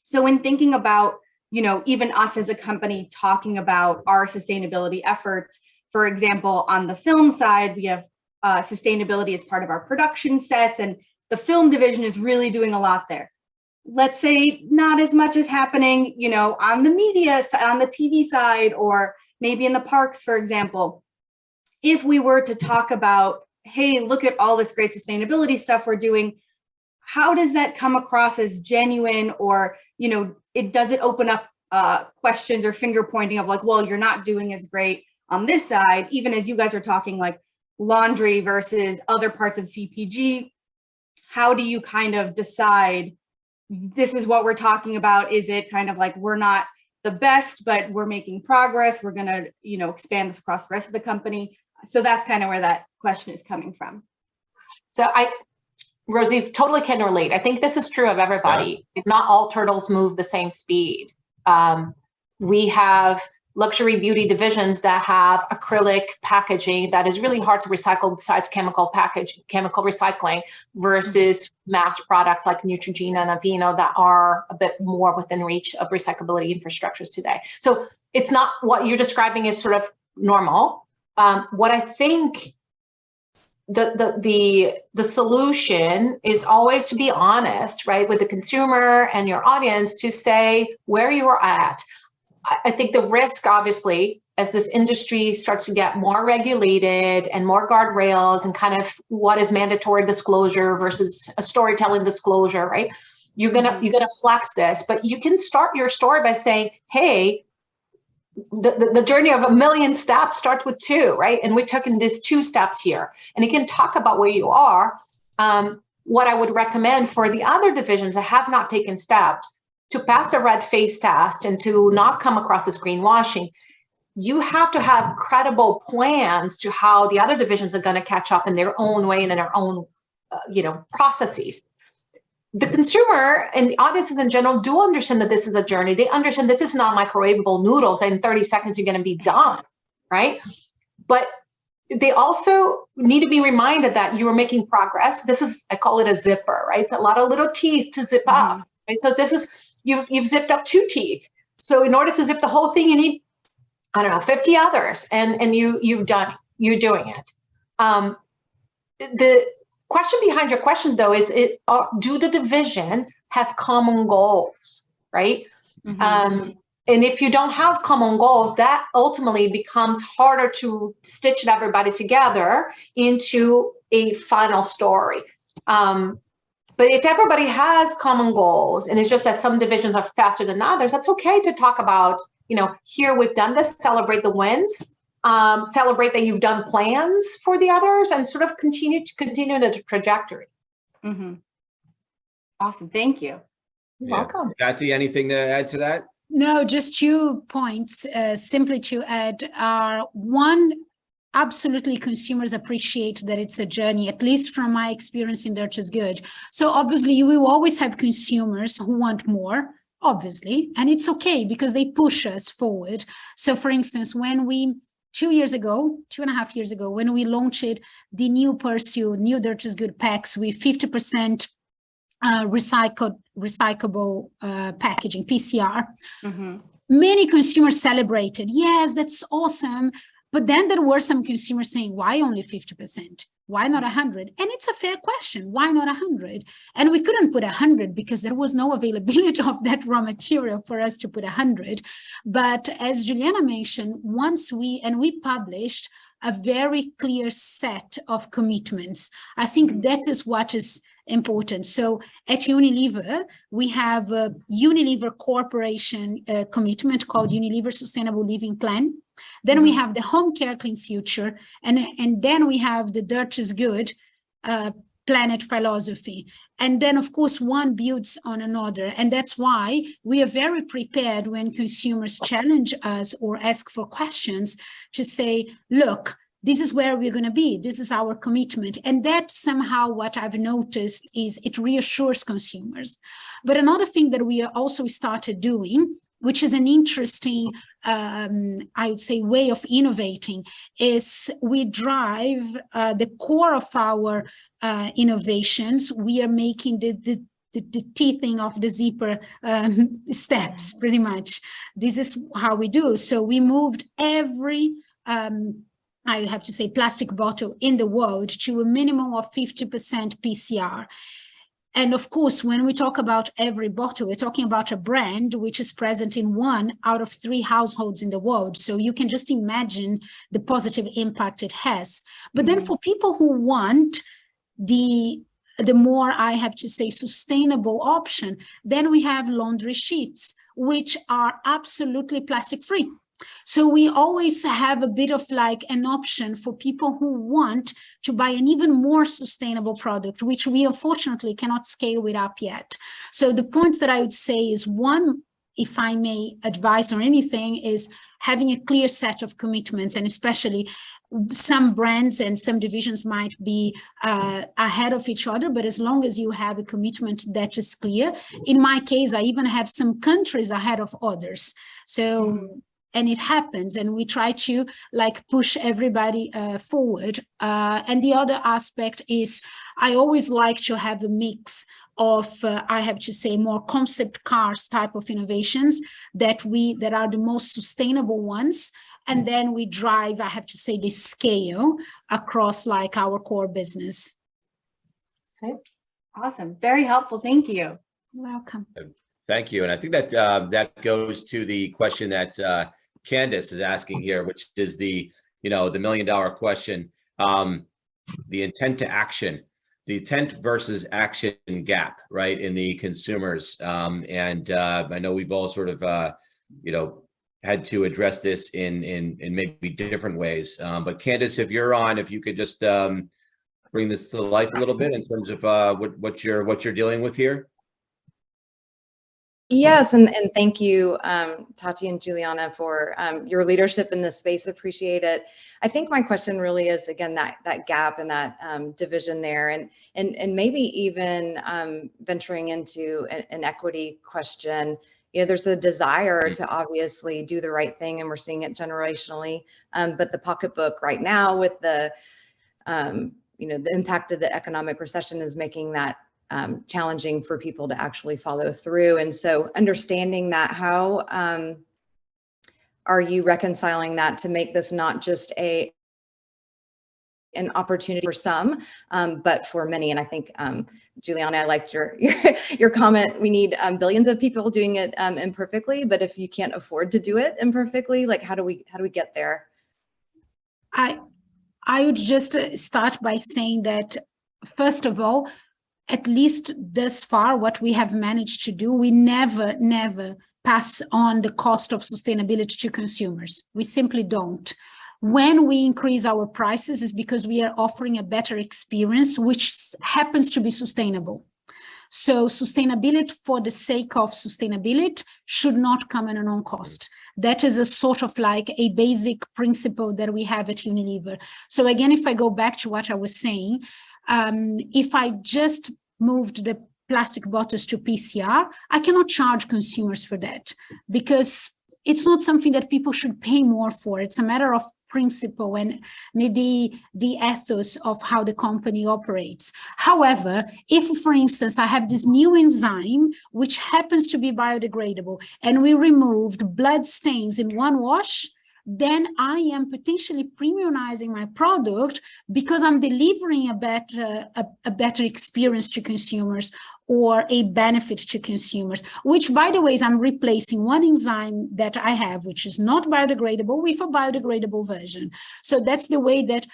So when thinking about, you know, even us as a company talking about our sustainability efforts, for example, on the film side, we have sustainability as part of our production sets, and the film division is really doing a lot there. Let's say not as much is happening, you know, on the media, on the TV side, or maybe in the parks, for example. If we were to talk about, hey, look at all this great sustainability stuff we're doing, how does that come across as genuine? Or, you know, does it open up questions or finger pointing of like, well, you're not doing as great on this side, even as you guys are talking like laundry versus other parts of CPG. How do you kind of decide this is what we're talking about? Is it kind of like we're not the best, but we're making progress, we're going to, you know, expand this across the rest of the company? So that's kind of where that question is coming from. So Rosie, totally can relate. I think this is true of everybody. Yeah. Not all turtles move the same speed. We have luxury beauty divisions that have acrylic packaging that is really hard to recycle besides chemical recycling versus mass products like Neutrogena and Aveeno that are a bit more within reach of recyclability infrastructures today. So it's not what you're describing is sort of normal. What I think the solution is always to be honest, right, with the consumer and your audience to say where you are at. I think the risk, obviously, as this industry starts to get more regulated and more guardrails and kind of what is mandatory disclosure versus a storytelling disclosure, right? You're gonna flex this, but you can start your story by saying, hey, the journey of 1 million steps starts with 2, right? And we took in these 2 steps here. And you can talk about where you are. What I would recommend for the other divisions that have not taken steps to pass the red face test and to not come across as greenwashing, you have to have credible plans to how the other divisions are going to catch up in their own way and in their own, processes. The consumer and the audiences in general do understand that this is a journey. They understand this is not microwavable noodles and in 30 seconds you're going to be done, right? But they also need to be reminded that you are making progress. This is, I call it a zipper, right? It's a lot of little teeth to zip up, right? So this is, you've zipped up 2 teeth. So in order to zip the whole thing, you need, 50 others, and you're doing it. The question behind your questions, though, is do the divisions have common goals, right? And if you don't have common goals, that ultimately becomes harder to stitch everybody together into a final story. But if everybody has common goals, and it's just that some divisions are faster than others, that's okay to talk about, here we've done this, celebrate the wins, celebrate that you've done plans for the others, and sort of continue the trajectory. Awesome, thank you. You're welcome. Tati, anything to add to that? No, just 2 points, simply to add are, one, absolutely consumers appreciate that it's a journey, at least from my experience in Dirt is Good. So obviously you will always have consumers who want more, obviously, and it's okay because they push us forward. So for instance, when we 2.5 years ago, when we launched the new Dirt is Good packs with 50% recyclable packaging, PCR, many consumers celebrated. Yes, that's awesome. But then there were some consumers saying, why only 50%? Why not 100? And it's a fair question. Why not 100? And we couldn't put 100 because there was no availability of that raw material for us to put 100. But as Juliana mentioned, we published a very clear set of commitments. I think that is what is important. So at Unilever, we have a Unilever Corporation commitment called Unilever Sustainable Living Plan. Then we have the Home Care Clean Future, and then we have the Dirt is Good planet philosophy. And then, of course, one builds on another. And that's why we are very prepared when consumers challenge us or ask for questions to say, look, this is where we're going to be. This is our commitment. And that somehow what I've noticed is it reassures consumers. But another thing that we also started doing, which is an interesting, I would say, way of innovating, is we drive the core of our innovations. We are making the teething of the zipper steps, pretty much. This is how we do. So we moved every, I have to say, plastic bottle in the world to a minimum of 50% PCR. And of course, when we talk about every bottle, we're talking about a brand which is present in 1 out of 3 households in the world. So you can just imagine the positive impact it has. But then for people who want the more, I have to say, sustainable option, then we have laundry sheets, which are absolutely plastic free. So we always have a bit of like an option for people who want to buy an even more sustainable product, which we unfortunately cannot scale it up yet. So the points that I would say is, one, if I may advise or anything, is having a clear set of commitments, and especially some brands and some divisions might be ahead of each other, but as long as you have a commitment that is clear. In my case, I even have some countries ahead of others. So and it happens, and we try to like push everybody forward. And the other aspect is I always like to have a mix of, I have to say, more concept cars type of innovations that are the most sustainable ones. And then we drive, I have to say, the scale across like our core business. Awesome. Very helpful. Thank you. You're welcome. Thank you. And I think that that goes to the question that Candace is asking here, which is the $1 million question, the intent to action, the intent versus action gap, right, in the consumers. And I know we've all sort of, had to address this in maybe different ways. But Candace, if you're on, if you could just bring this to life a little bit in terms of what you're dealing with here. Yes, and thank you, Tati and Juliana, for your leadership in this space. Appreciate it. I think my question really is, again, that gap and that division there, and maybe even venturing into an equity question. There's a desire to obviously do the right thing, and we're seeing it generationally. But the pocketbook right now, with the the impact of the economic recession, is making that challenging for people to actually follow through. And so understanding that, how are you reconciling that to make this not just an opportunity for some, but for many? And I think, Juliana, I liked your comment. We need billions of people doing it imperfectly, but if you can't afford to do it imperfectly, like how do we get there? I would just start by saying that, first of all, at least thus far, what we have managed to do, we never pass on the cost of sustainability to consumers. We simply don't. When we increase our prices, is because we are offering a better experience, which happens to be sustainable. So sustainability for the sake of sustainability should not come at a non-cost. That is a sort of like a basic principle that we have at Unilever. So again, if I go back to what I was saying, if I just moved the plastic bottles to PCR, I cannot charge consumers for that, because it's not something that people should pay more for. It's a matter of principle and maybe the ethos of how the company operates. However, if, for instance, I have this new enzyme, which happens to be biodegradable, and we removed blood stains in one wash, then I am potentially premiumizing my product because I'm delivering a better experience to consumers, or a benefit to consumers, which, by the way, is I'm replacing one enzyme that I have, which is not biodegradable, with a biodegradable version. So that's the way that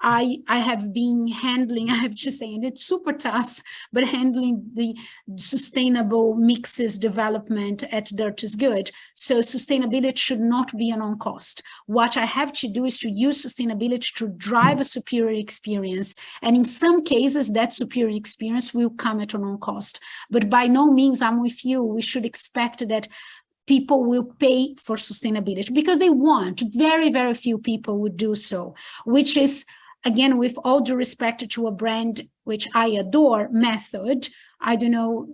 I have been handling, I have to say, and it's super tough, but handling the sustainable mixes development at Dirt is Good. So sustainability should not be an on cost. What I have to do is to use sustainability to drive a superior experience. And in some cases, that superior experience will come at an on cost. But by no means, I'm with you, we should expect that people will pay for sustainability because they want. Very, very few people would do so, which is, again, with all due respect to a brand which I adore, Method. I don't know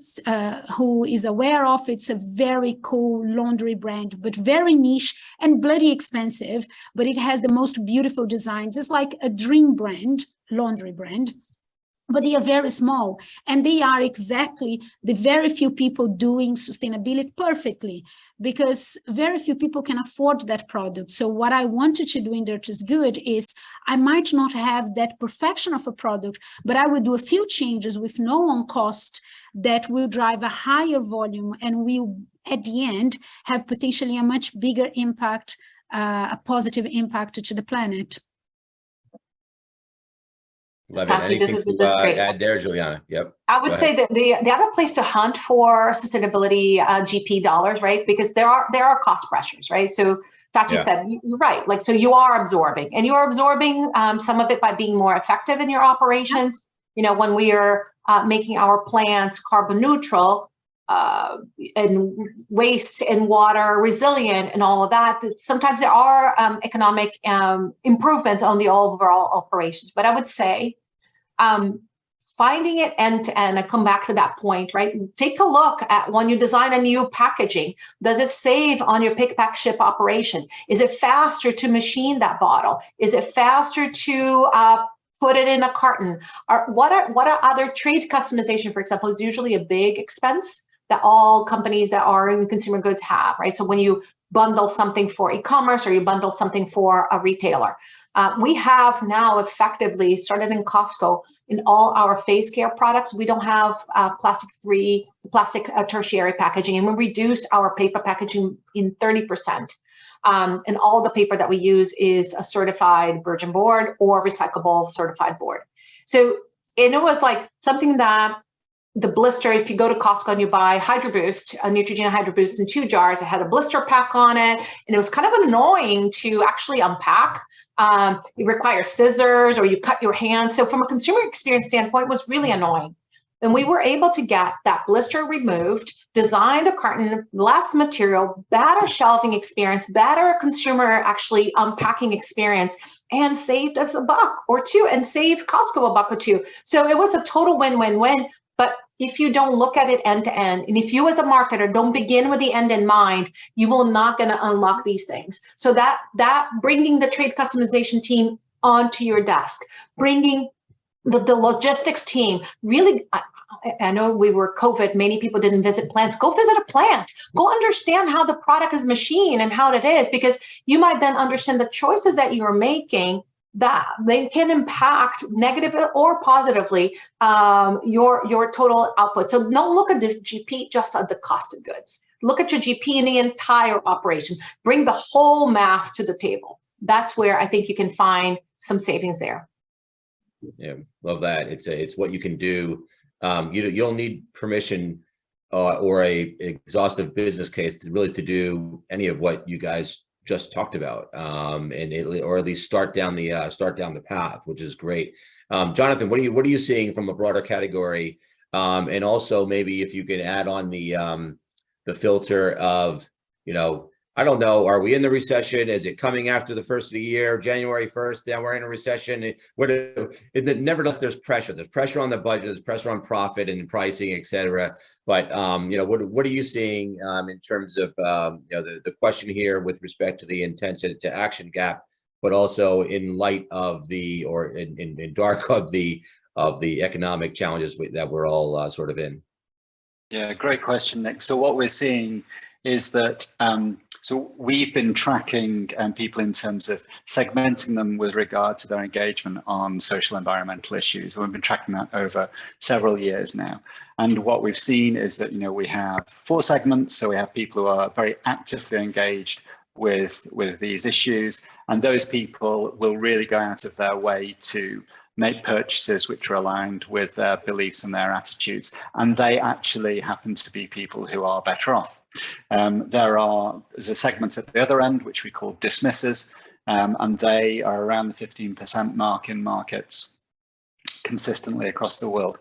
who is aware of. It's a very cool laundry brand, but very niche and bloody expensive, but it has the most beautiful designs. It's like a dream brand, laundry brand. But they are very small, and they are exactly the very few people doing sustainability perfectly, because very few people can afford that product. So what I wanted to do in Dirt is Good is I might not have that perfection of a product, but I will do a few changes with no on cost that will drive a higher volume and will, at the end, have potentially a much bigger impact, a positive impact to the planet. Love Tati, it. Anything that's great. Add there, Juliana? Yep. I would say that the other place to hunt for sustainability GP dollars, right? Because there are cost pressures, right? So Tati said, you're right. Like, so you are absorbing, and you're absorbing some of it by being more effective in your operations. You know, when we are making our plants carbon neutral, and waste and water resilient and all of that, sometimes there are economic improvements on the overall operations. But I would say finding it end to end, I come back to that point, right? Take a look at when you design a new packaging. Does it save on your pick, pack, ship operation? Is it faster to machine that bottle? Is it faster to put it in a carton? Or what are other trade customization, for example, is usually a big expense that all companies that are in consumer goods have, right? So when you bundle something for e-commerce or you bundle something for a retailer, we have now effectively started in Costco in all our face care products. We don't have plastic tertiary packaging, and we reduced our paper packaging in 30%. And all the paper that we use is a certified virgin board or recyclable certified board. So, and it was like something that the blister, if you go to Costco and you buy Hydro Boost, a Neutrogena Hydro Boost in 2 jars, it had a blister pack on it, and it was kind of annoying to actually unpack. It requires scissors or you cut your hand. So from a consumer experience standpoint, it was really annoying. And we were able to get that blister removed, design the carton, less material, better shelving experience, better consumer actually unpacking experience, and saved us $1 or $2 and saved Costco $1 or $2. So it was a total win-win-win. But if you don't look at it end to end, and if you as a marketer don't begin with the end in mind, you will not going to unlock these things. So that bringing the trade customization team onto your desk, bringing the logistics team, really, I know we were COVID, many people didn't visit plants. Go visit a plant. Go understand how the product is machined and how it is, because you might then understand the choices that you are making that they can impact negatively or positively your total output. So don't look at the GP just at the cost of goods. Look at your GP in the entire operation. Bring the whole math to the table. That's where I think you can find some savings there. Yeah, love that. It's what you can do. You'll need permission or a exhaustive business case to really to do any of what you guys just talked about, or at least start down the path, which is great. Jonathan, what are you seeing from a broader category, and also maybe if you could add on the filter of, I don't know, are we in the recession? Is it coming after the first of the year, January 1st? Now we're in a recession. Nevertheless, there's pressure. There's pressure on the budget. There's pressure on profit and pricing, et cetera. But what are you seeing in terms of the question here with respect to the intent to action gap, but also in light of in dark of the economic challenges that we're all sort of in? Yeah, great question, Nick. So what we're seeing is that so we've been tracking people in terms of segmenting them with regard to their engagement on social environmental issues. We've been tracking that over several years now. And what we've seen is that, we have 4 segments. So we have people who are very actively engaged with these issues, and those people will really go out of their way to make purchases which are aligned with their beliefs and their attitudes, and they actually happen to be people who are better off. There's a segment at the other end which we call dismissers, and they are around the 15% mark in markets consistently across the world.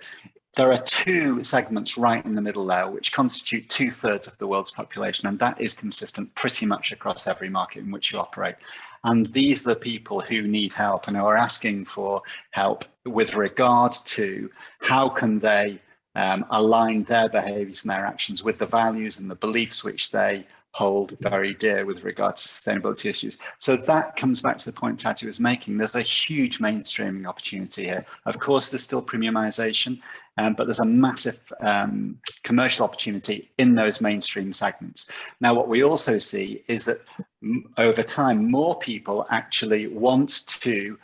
There are two segments right in the middle there, which constitute 2/3 of the world's population, and that is consistent pretty much across every market in which you operate. And these are the people who need help and who are asking for help with regard to how can they align their behaviours and their actions with the values and the beliefs which they hold very dear with regard to sustainability issues. So that comes back to the point Tati was making. There's a huge mainstreaming opportunity here. Of course, there's still premiumization, but there's a massive commercial opportunity in those mainstream segments. Now, what we also see is that over time, more people actually want to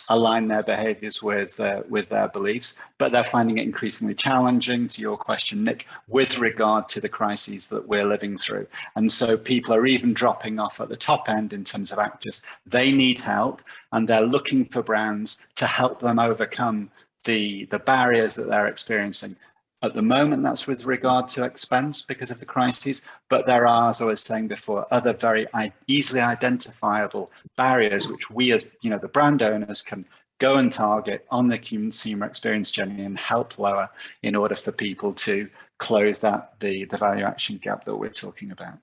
align their behaviors with their beliefs, but they're finding it increasingly challenging, to your question, Nick, with regard to the crises that we're living through. And so people are even dropping off at the top end in terms of actives. They need help, and they're looking for brands to help them overcome the barriers that they're experiencing. At the moment, that's with regard to expense because of the crises, but there are, as I was saying before, other very easily identifiable barriers which we as the brand owners can go and target on the consumer experience journey and help lower in order for people to close the value action gap that we're talking about.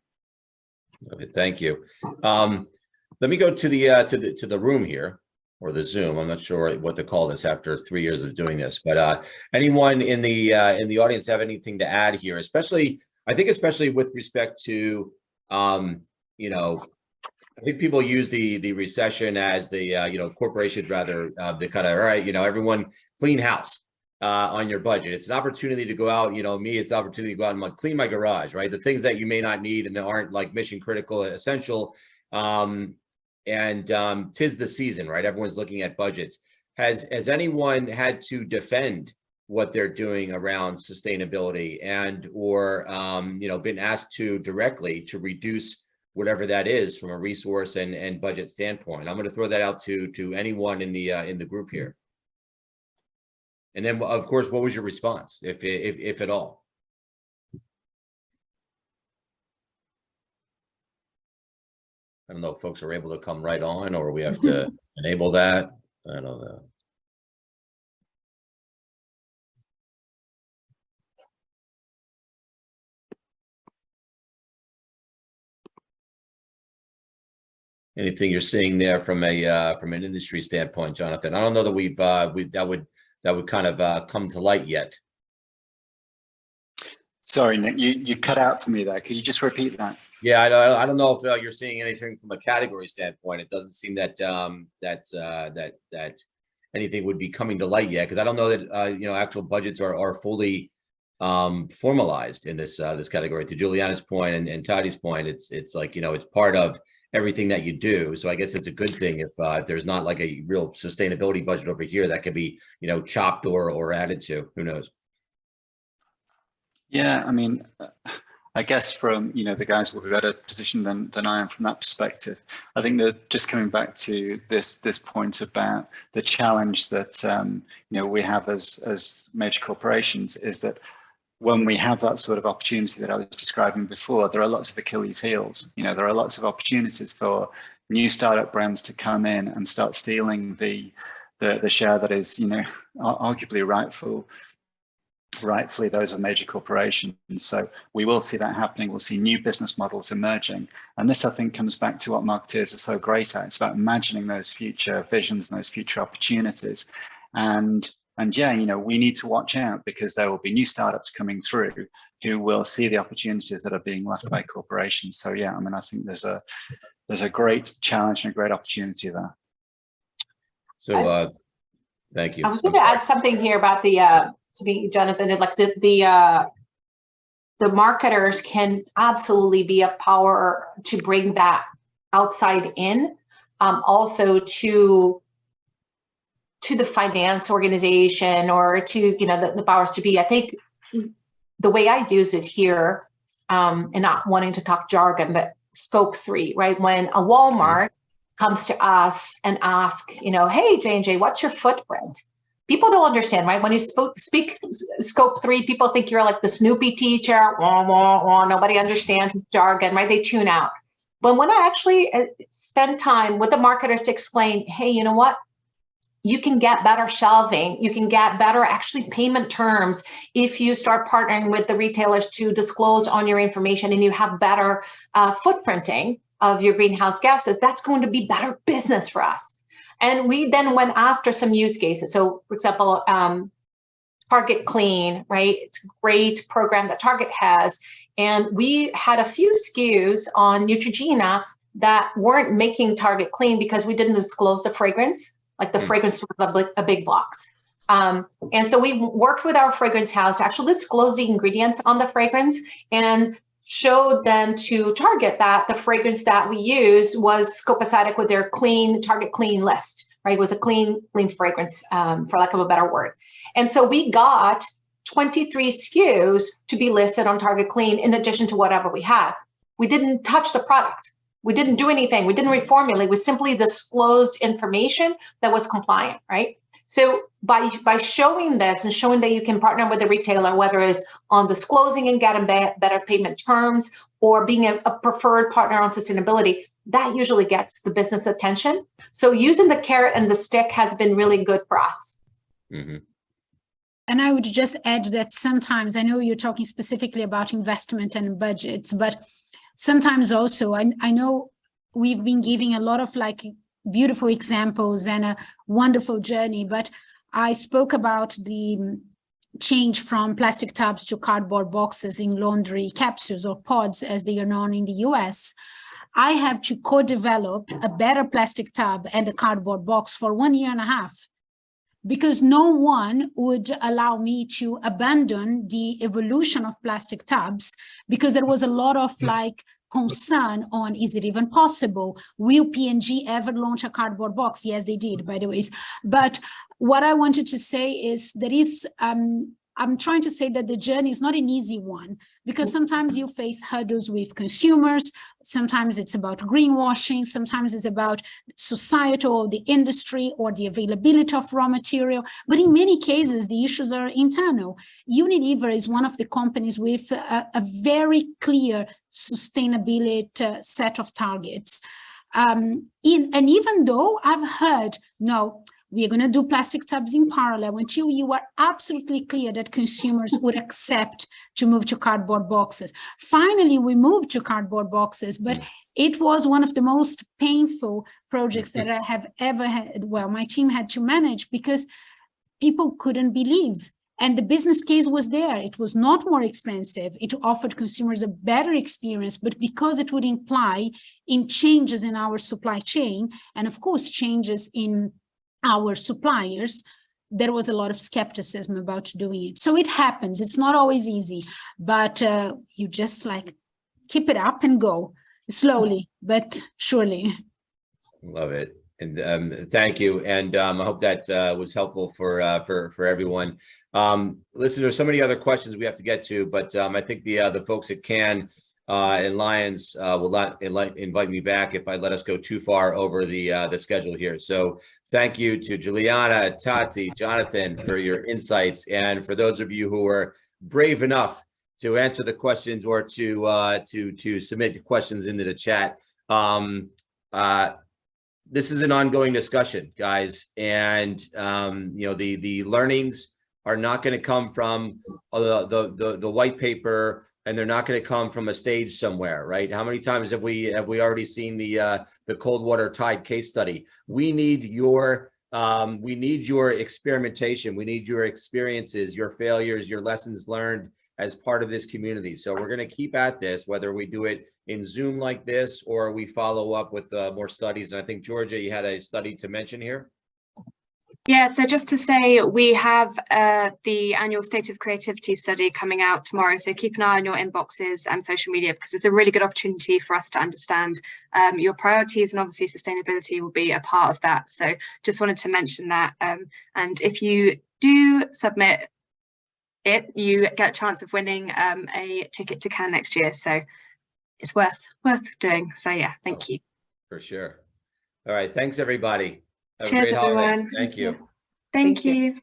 Thank you. Let me go to the room here, or the Zoom. I'm not sure what to call this after 3 years of doing this, but anyone in the audience have anything to add here? Especially with respect to, I think people use the recession as the corporations rather the kind of, all right, everyone clean house on your budget. It's an opportunity to go out. It's an opportunity to go out and clean my garage, right? The things that you may not need and that aren't like mission critical, essential. And 'tis the season, right? Everyone's looking at budgets. Has anyone had to defend what they're doing around sustainability or been asked to directly to reduce whatever that is from a resource and budget standpoint? I'm going to throw that out to anyone in the group here. And then, of course, what was your response, if at all? I don't know if folks are able to come right on, or we have to enable that. I don't know. Anything you're seeing there from an industry standpoint, Jonathan? I don't know that that would kind of come to light yet. Sorry, Nick, you cut out for me there. Could you just repeat that? Yeah, I don't know if you're seeing anything from a category standpoint. It doesn't seem that that anything would be coming to light yet, because I don't know that actual budgets are fully formalized in this category. To Juliana's point and Tati's point, it's like it's part of everything that you do. So I guess it's a good thing if there's not like a real sustainability budget over here that could be chopped or added to. Who knows? Yeah, I mean, I guess from the guys will be better positioned than I am from that perspective. I think that just coming back to this point about the challenge that we have as major corporations is that when we have that sort of opportunity that I was describing before, there are lots of Achilles heels. There are lots of opportunities for new startup brands to come in and start stealing the share that is arguably rightfully those are major corporations. So we will see that happening. We'll see new business models emerging. And this, I think, comes back to what marketeers are so great at. It's about imagining those future visions and those future opportunities. And yeah, we need to watch out, because there will be new startups coming through who will see the opportunities that are being left by corporations. So yeah, I mean, I think there's a great challenge and a great opportunity there. So thank you. I was going to add something here about to be Jonathan, like the marketers can absolutely be a power to bring that outside in, also to the finance organization or to the powers to be. I think the way I use it here, and not wanting to talk jargon, but scope 3, right? When a Walmart comes to us and ask, hey, J&J, what's your footprint? People don't understand, right? When you speak scope 3, people think you're like the Snoopy teacher, wah, wah, wah. Nobody understands jargon, right? They tune out. But when I actually spend time with the marketers to explain, hey, you know what? You can get better shelving. You can get better actually payment terms if you start partnering with the retailers to disclose on your information, and you have better footprinting of your greenhouse gases. That's going to be better business for us. And we then went after some use cases. So for example, Target Clean, right? It's a great program that Target has. And we had a few SKUs on Neutrogena that weren't making Target Clean because we didn't disclose the fragrance, like the fragrance was a big box. And so we worked with our fragrance house to actually disclose the ingredients on the fragrance and showed then to Target that the fragrance that we used was copacetic with their Target Clean list, right? It was a clean fragrance, for lack of a better word. And so we got 23 SKUs to be listed on Target Clean in addition to whatever we had. We didn't touch the product. We didn't do anything. We didn't reformulate. We simply disclosed information that was compliant, right? So by showing this and showing that you can partner with the retailer, whether it's on disclosing and getting better payment terms or being a preferred partner on sustainability, that usually gets the business attention. So using the carrot and the stick has been really good for us. Mm-hmm. And I would just add that sometimes, I know you're talking specifically about investment and budgets, but sometimes also, I know we've been giving a lot of like beautiful examples and a wonderful journey, but I spoke about the change from plastic tubs to cardboard boxes in laundry capsules or pods, as they are known in the US. I have to co-develop a better plastic tub and a cardboard box for 1.5 years because no one would allow me to abandon the evolution of plastic tubs because there was a lot of like concern on, is it even possible? Will P&G ever launch a cardboard box? Yes, they did, by the way. But what I wanted to say is there is, I'm trying to say that the journey is not an easy one because sometimes you face hurdles with consumers. Sometimes it's about greenwashing. Sometimes it's about societal or the industry or the availability of raw material. But in many cases, the issues are internal. Unilever is one of the companies with a very clear sustainability set of targets. And even though I've heard, no, we are going to do plastic tubs in parallel until you are absolutely clear that consumers would accept to move to cardboard boxes. Finally, we moved to cardboard boxes, but it was one of the most painful projects that I have ever had. Well, my team had to manage because people couldn't believe. And the business case was there. It was not more expensive. It offered consumers a better experience, but because it would imply in changes in our supply chain, and of course, changes in our suppliers, there was a lot of skepticism about doing it. So it happens. It's not always easy, but you just like keep it up and go slowly, but surely. Love it. And thank you. And I hope that was helpful for everyone. Listen, there's so many other questions we have to get to, but I think the folks at Cannes and Lions will not invite me back if I let us go too far over the schedule here. So thank you to Juliana, Tati, Jonathan for your insights, and for those of you who are brave enough to answer the questions or to submit questions into the chat. This is an ongoing discussion, guys, and the learnings are not going to come from the white paper, and they're not going to come from a stage somewhere, right? How many times have we already seen the Coldwater Tide case study? We need your experimentation. We need your experiences, your failures, your lessons learned as part of this community. So we're going to keep at this, whether we do it in Zoom like this or we follow up with more studies. And I think, Georgia, you had a study to mention here. Yeah, so just to say, we have the annual State of Creativity study coming out tomorrow. So keep an eye on your inboxes and social media, because it's a really good opportunity for us to understand your priorities, and obviously sustainability will be a part of that. So just wanted to mention that. And if you do submit it, you get a chance of winning a ticket to Cannes next year. So it's worth doing. So yeah, thank you. For sure. All right. Thanks, everybody. Have a Cheers, great holidays. everyone. Thank you. Thank you.